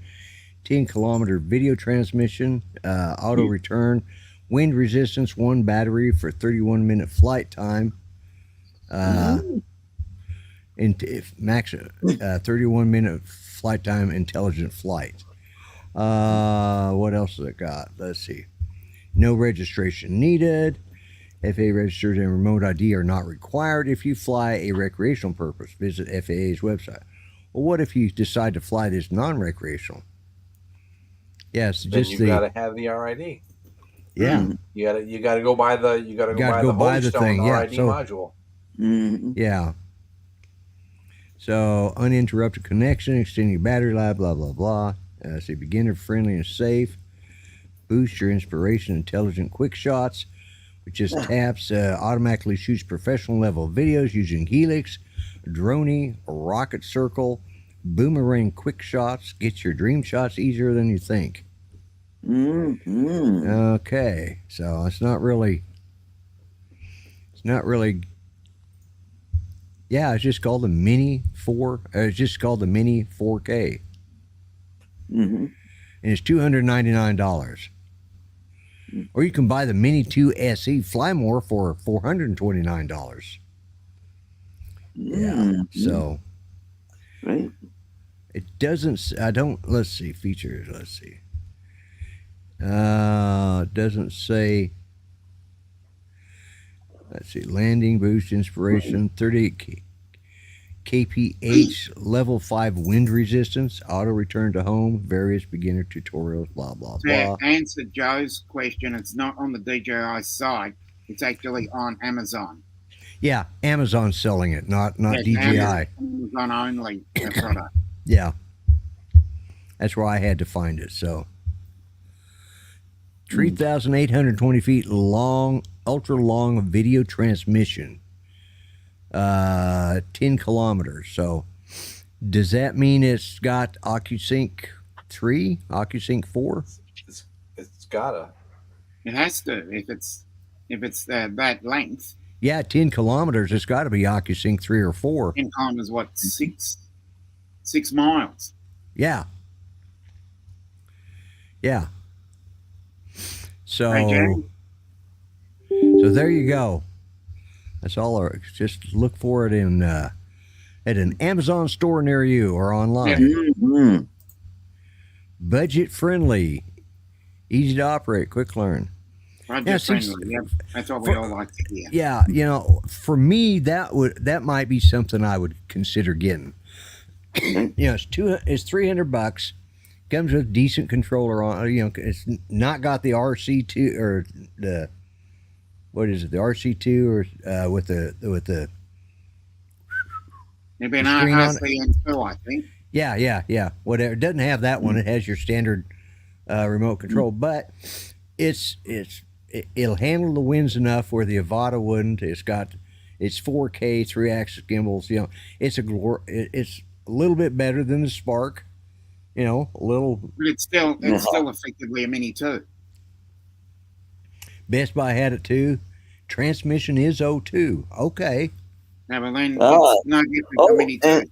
Speaker 2: 10-kilometer video transmission, auto return, wind resistance, 1 battery for 31-minute flight time. Max 31-minute flight time, intelligent flight. What else has it got? Let's see. No registration needed. FAA registers and remote ID are not required if you fly a recreational purpose. Visit FAA's website. Well, what if you decide to fly this non-recreational? Yes,
Speaker 5: Then
Speaker 2: just
Speaker 5: you gotta have the RID.
Speaker 2: Yeah.
Speaker 5: You gotta go buy the
Speaker 2: the thing.
Speaker 5: RID
Speaker 2: Yeah, so,
Speaker 5: module.
Speaker 2: Yeah. So uninterrupted connection, extending battery life, blah blah blah. See, beginner friendly and safe. Boost your inspiration, intelligent quick shots, which just taps, automatically shoots professional level videos using Helix, Droney, Rocket Circle, Boomerang quick shots. Get your dream shots easier than you think. Okay, so it's not really. Yeah, it's just called the Mini 4. It's just called the Mini 4K. And it's $299. Or you can buy the Mini 2 SE Fly More for $429. Yeah. So
Speaker 3: Right.
Speaker 2: it doesn't. Let's see features. Let's see. It doesn't say. Let's see. Landing boost inspiration. 38 kph level 5 wind resistance. Auto return to home. Various beginner tutorials. Blah blah blah.
Speaker 4: To answer Joe's question, it's not on the DJI site. It's actually on Amazon.
Speaker 2: Yeah, Amazon's selling it, not DJI.
Speaker 4: Amazon only product.
Speaker 2: Yeah. That's where I had to find it. So 3,820 feet long, ultra long video transmission. 10 kilometers. So does that mean it's got OcuSync 3, OcuSync 4?
Speaker 5: It's gotta.
Speaker 4: It has to if it's that length.
Speaker 2: Yeah, 10 kilometers. It's got to be OcuSync 3 or 4.
Speaker 4: 10 kilometers, what, 6 miles?
Speaker 2: Yeah. Yeah. So,
Speaker 4: Okay.
Speaker 2: so there you go. That's all. Just look for it in at an Amazon store near you or online.
Speaker 3: Mhm.
Speaker 2: Budget friendly, easy to operate, quick learn.
Speaker 4: Budget friendly. Yep. That's what we all like to hear.
Speaker 2: Yeah, you know, for me that might be something I would consider getting. You know, it's $300. Comes with decent controller on. You know, it's not got the RC2 or the what is it? The RC2 or with the
Speaker 4: It'd be an
Speaker 2: screen on it.
Speaker 4: RCN2, I think.
Speaker 2: Yeah. Whatever. It doesn't have that one. It has your standard remote control, but it'll handle the winds enough where the Avata wouldn't. It's 4K 3-axis gimbals. You know, it's a little bit better than the Spark. You know, a little.
Speaker 4: But it's still effectively a Mini 2.
Speaker 2: Best Buy had it too. Transmission is O2. Okay.
Speaker 4: No, but then it's no different to Mini 2.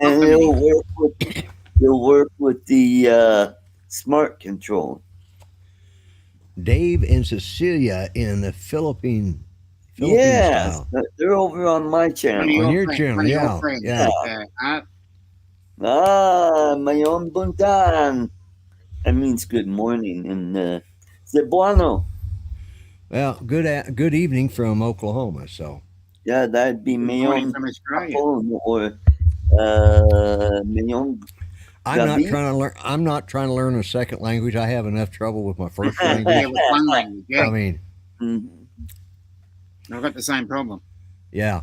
Speaker 3: And it'll work with the smart control.
Speaker 2: Dave and Cecilia in the Philippines.
Speaker 3: Yeah, they're over on my channel.
Speaker 2: On your channel, yeah.
Speaker 3: Mayon buntan. That means good morning in Cebuano.
Speaker 2: Well, good evening from Oklahoma. So
Speaker 3: yeah, that'd be Mayon
Speaker 4: from Australia
Speaker 3: or Mayon.
Speaker 2: I'm not trying to learn a second language. I have enough trouble with my first language.
Speaker 4: Yeah, with one language. Yeah.
Speaker 2: I mean,
Speaker 4: I've got the same problem.
Speaker 2: Yeah.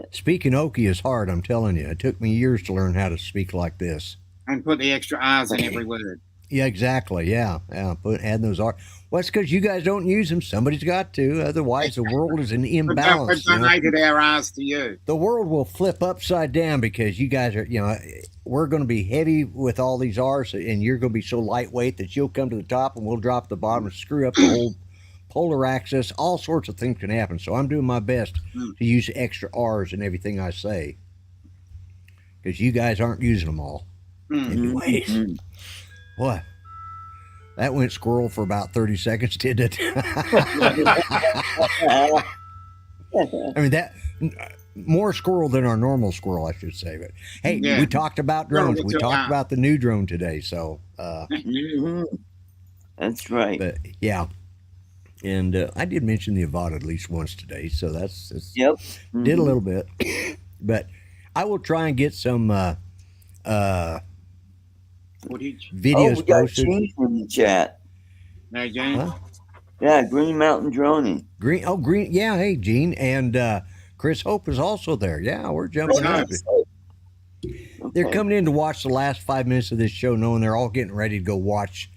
Speaker 2: Speaking Okie is hard, I'm telling you. It took me years to learn how to speak like this.
Speaker 4: And put the extra R's in every word.
Speaker 2: Yeah, exactly. Yeah. Add those R's. Well, it's because you guys don't use them. Somebody's got to. Otherwise, the world is an imbalance.
Speaker 4: But donated our R's to you.
Speaker 2: The world will flip upside down because you guys are, we're going to be heavy with all these R's, and you're going to be so lightweight that you'll come to the top and we'll drop the bottom and screw up the whole polar axis. All sorts of things can happen. So I'm doing my best to use extra R's in everything I say because you guys aren't using them all. Anyways, what? That went squirrel for about 30 seconds, didn't it? I mean, that more squirrel than our normal squirrel, I should say. But hey, we talked about drones. We talked about the new drone today. So
Speaker 3: that's right.
Speaker 2: But yeah. And I did mention the Avata at least once today, so that's
Speaker 3: yep.
Speaker 2: Did a little bit, but I will try and get some
Speaker 4: footage.
Speaker 2: Videos
Speaker 3: we got
Speaker 2: posted.
Speaker 3: Gene in the chat.
Speaker 4: No, Gene.
Speaker 2: Huh?
Speaker 3: Yeah, Green Mountain Droning.
Speaker 2: Green. Yeah, hey Gene and Chris Hope is also there. Yeah, we're jumping up. They're coming in to watch the last 5 minutes of this show, knowing they're all getting ready to go watch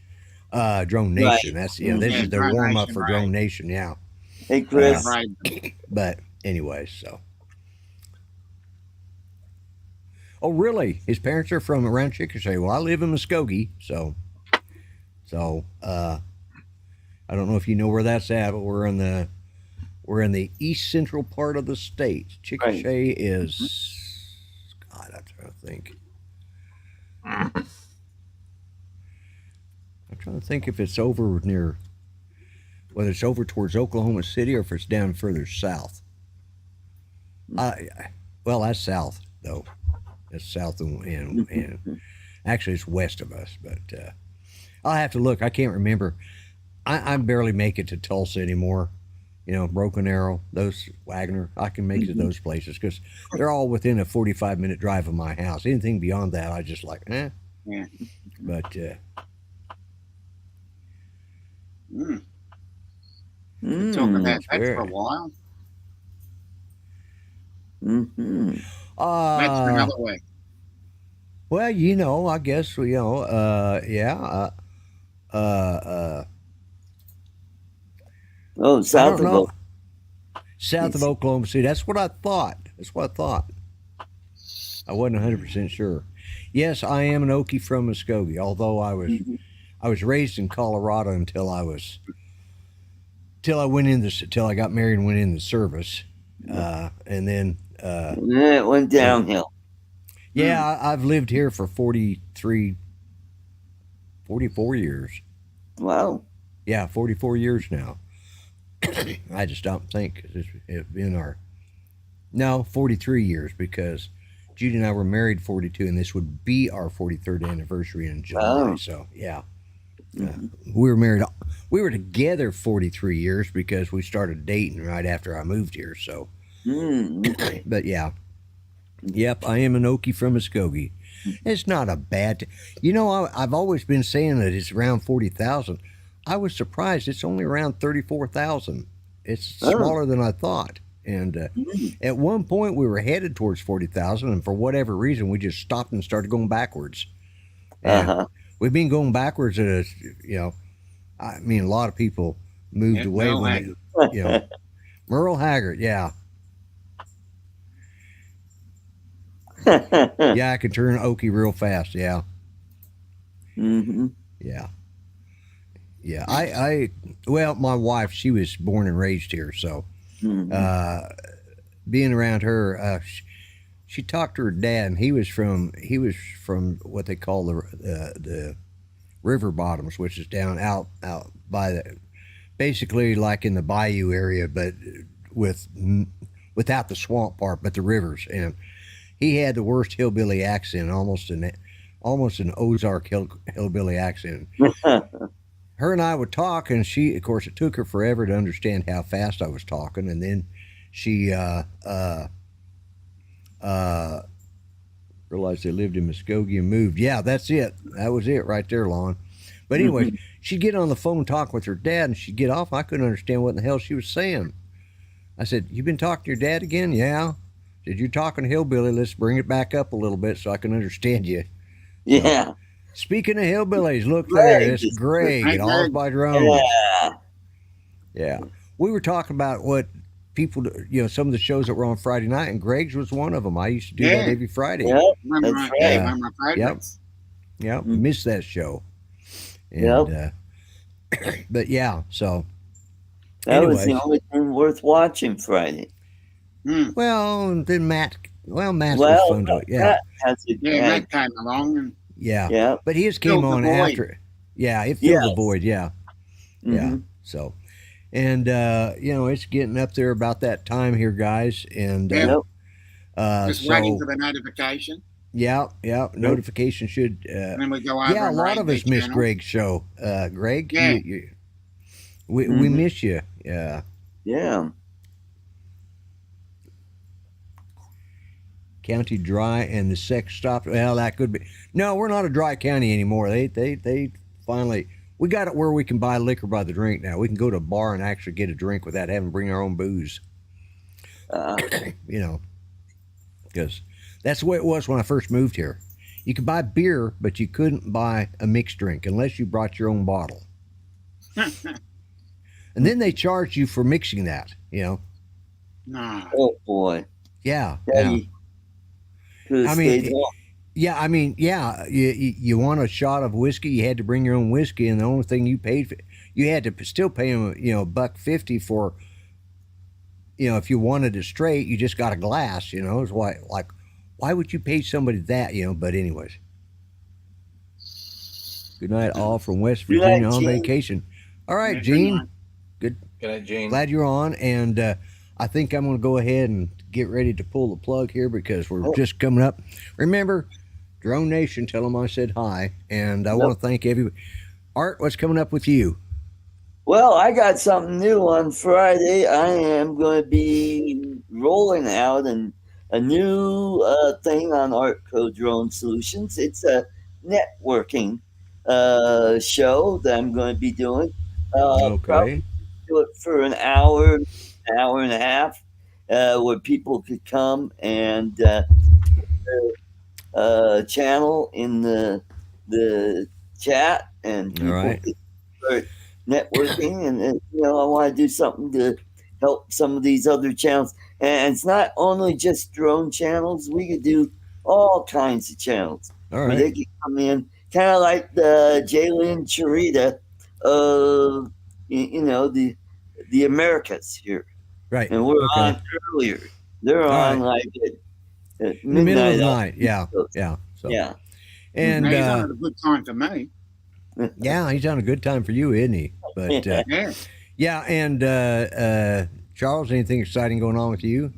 Speaker 2: Drone Nation. Right. That's this is their warm up for Drone Nation. Yeah.
Speaker 3: Hey Chris.
Speaker 2: But anyway, so. Oh really? His parents are from around Chickasha. Well, I live in Muskogee, so I don't know if you know where that's at, but we're in the east central part of the state. Chickasha is God, I'm trying to think. I'm trying to think if it's over near, whether it's over towards Oklahoma City or if it's down further south. Well, that's south though. That's south and actually it's west of us, but I'll have to look. I can't remember. I barely make it to Tulsa anymore. Broken Arrow, those Wagner. I can make it to those places because they're all within a 45-minute drive of my house. Anything beyond that, I just like, Yeah. But
Speaker 4: talk about that for a while. That's another way.
Speaker 2: Well, I guess yeah.
Speaker 3: Oh,
Speaker 2: I
Speaker 3: south
Speaker 2: don't
Speaker 3: of
Speaker 2: know.
Speaker 3: Oak.
Speaker 2: South of Oklahoma City. That's what I thought. That's what I thought. I wasn't 100% sure. Yes, I am an Okie from Muskogee, although I was raised in Colorado till I got married and went in the service, and then
Speaker 3: And then it went downhill.
Speaker 2: yeah, I've lived here for 44 years.
Speaker 3: Wow.
Speaker 2: Yeah, 44 years now. I just don't think it's been 43 years because Judy and I were married 42, and this would be our 43rd anniversary in July.
Speaker 3: Oh.
Speaker 2: So yeah, we were married. We were together 43 years because we started dating right after I moved here. So,
Speaker 3: Okay.
Speaker 2: but yeah, yep, I am an Okie from Muskogee. It's not a bad. I've always been saying that it's around 40,000. I was surprised it's only around 34,000. It's smaller than I thought. And at one point we were headed towards 40,000, and for whatever reason we just stopped and started going backwards. And we've been going backwards at I mean, a lot of people moved away when Merle Haggard, yeah. Yeah, I can turn Okie real fast, yeah. Yeah. Yeah, well, my wife, she was born and raised here, so being around her, she talked to her dad, and he was from what they call the river bottoms, which is down out by basically like in the bayou area, but without the swamp part, but the rivers, and he had the worst hillbilly accent, almost an Ozark hillbilly accent. Her and I would talk, and of course, it took her forever to understand how fast I was talking, and then she realized they lived in Muskogee and moved. Yeah, that's it. That was it right there, Lon. But anyway, she'd get on the phone, talk with her dad, and she'd get off. I couldn't understand what in the hell she was saying. I said, "You been talking to your dad again?" "Yeah." "Said, you're talking hillbilly. Let's bring it back up a little bit so I can understand you."
Speaker 3: Yeah.
Speaker 2: Speaking of hillbillies, look there. It's Greg at All by Drones. Yeah. We were talking about what people, some of the shows that were on Friday night, and Greg's was one of them. I used to do that every Friday.
Speaker 3: Yep,
Speaker 4: One of my favorites.
Speaker 2: Yep. Missed that show. And, but yeah, so.
Speaker 3: That was the only thing worth watching Friday.
Speaker 2: Well, and then Matt was fun to it. Yeah.
Speaker 4: Matt came along and
Speaker 2: yeah. But his came on after. Yeah, it filled the void. Yeah. Yeah. So, and it's getting up there about that time here, guys. And
Speaker 4: just waiting for the notification.
Speaker 2: Yeah. Notification should.
Speaker 4: And then we go over.
Speaker 2: Yeah, a lot of us miss Greg's show. Greg, we miss you. Yeah.
Speaker 3: Yeah.
Speaker 2: County dry and the sex stopped. Well, that could be. No, we're not a dry county anymore. They finally, we got it where we can buy liquor by the drink now. We can go to a bar and actually get a drink without having to bring our own booze. Because that's the way it was when I first moved here. You could buy beer, but you couldn't buy a mixed drink unless you brought your own bottle. And then they charged you for mixing that,
Speaker 4: Nah.
Speaker 3: Oh boy.
Speaker 2: Yeah.
Speaker 3: I mean,
Speaker 2: you want a shot of whiskey, you had to bring your own whiskey, and the only thing you paid for, you had to still pay them, $1.50 for, if you wanted it straight, you just got a glass, is why would you pay somebody that, but anyways. Good night, all from West Virginia on vacation. All right, Gene. Good
Speaker 5: night, Gene.
Speaker 2: Glad you're on, and I think I'm going to go ahead and get ready to pull the plug here because we're just coming up. Remember, Drone Nation, tell them I said hi, and I want to thank everybody. Art, what's coming up with you?
Speaker 3: Well, I got something new on Friday. I am going to be rolling out a new thing on Artco Drone Solutions. It's a networking show that I'm going to be doing.
Speaker 2: Okay.
Speaker 3: Do it for an hour and a half, where people could come and channel in the chat, and people
Speaker 2: right.
Speaker 3: start networking, and I want to do something to help some of these other channels. And it's not only just drone channels; we could do all kinds of channels
Speaker 2: All
Speaker 3: where they
Speaker 2: right.
Speaker 3: can come in, kind of like the Jalen Charita of the Americas here,
Speaker 2: Right.
Speaker 3: and we're
Speaker 2: Okay.
Speaker 3: on earlier. They're
Speaker 2: All
Speaker 3: on
Speaker 2: right.
Speaker 3: like at
Speaker 2: In the middle of
Speaker 3: midnight.
Speaker 2: the
Speaker 3: on
Speaker 2: night.
Speaker 3: the East
Speaker 2: Yeah.
Speaker 3: Coast.
Speaker 2: Yeah. So
Speaker 3: Yeah.
Speaker 2: and
Speaker 4: Now he's on at a good time for me.
Speaker 2: yeah, he's on a good time for you, isn't he? But
Speaker 4: Yeah.
Speaker 2: yeah, and Charles, anything exciting going on with you?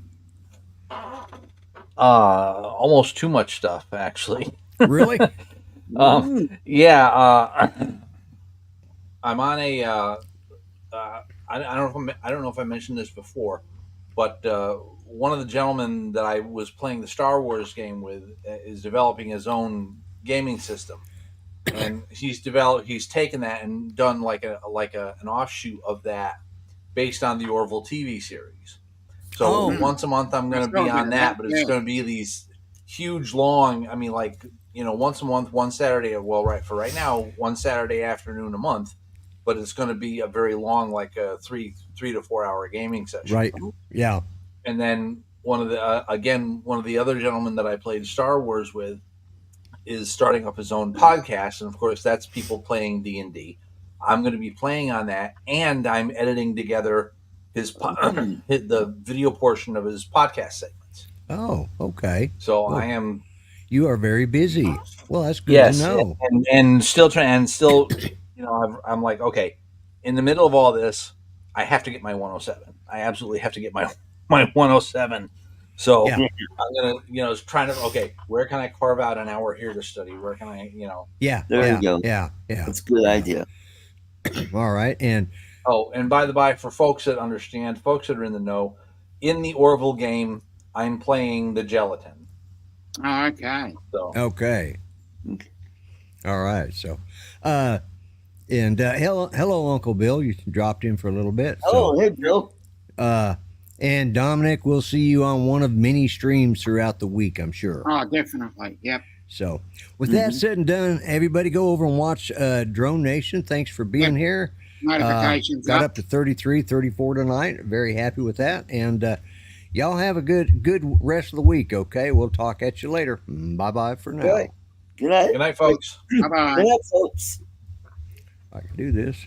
Speaker 5: Almost too much stuff, actually.
Speaker 2: Really?
Speaker 5: Yeah, I'm on a. I don't know if I mentioned this before, but one of the gentlemen that I was playing the Star Wars game with is developing his own gaming system, and he's taken that and done like an offshoot of that based on the Orville TV series. So once a month I'm going to be on that, but it's going to be these huge, long. I mean, like once a month, one Saturday. Well, right now, one Saturday afternoon a month, but it's going to be a very long, like a 3 to 4 hour gaming session.
Speaker 2: Right. Yeah.
Speaker 5: And then one of the other gentlemen that I played Star Wars with is starting up his own podcast, and of course, that's people playing D&D. I'm going to be playing on that, and I'm editing together the video portion of his podcast segments.
Speaker 2: Oh, okay.
Speaker 5: So I am.
Speaker 2: You are very busy. Well, that's good to know.
Speaker 5: And still I'm like, okay, in the middle of all this, I have to get my 107. I absolutely have to get my 107. So I'm gonna, trying to, okay, where can I carve out an hour here to study? Where can I,
Speaker 2: Yeah.
Speaker 3: There you go.
Speaker 2: Yeah.
Speaker 3: That's a good idea.
Speaker 2: All right. And
Speaker 5: by the by, for folks that understand, folks that are in the know, in the Orville game, I'm playing the gelatin.
Speaker 4: Oh, okay.
Speaker 5: So
Speaker 2: okay. All right. So, and hello, Uncle Bill. You dropped in for a little bit.
Speaker 3: Oh, hey, Bill.
Speaker 2: And Dominic, we'll see you on one of many streams throughout the week, I'm sure.
Speaker 4: Oh, definitely. Yep.
Speaker 2: So, with that said and done, everybody go over and watch Drone Nation. Thanks for being here.
Speaker 4: Notifications
Speaker 2: got up to 33, 34 tonight. Very happy with that. And y'all have a good rest of the week, okay? We'll talk at you later. Bye-bye for now.
Speaker 3: Good night.
Speaker 5: Good night, folks.
Speaker 4: Bye-bye.
Speaker 3: Good night, folks.
Speaker 2: I can do this.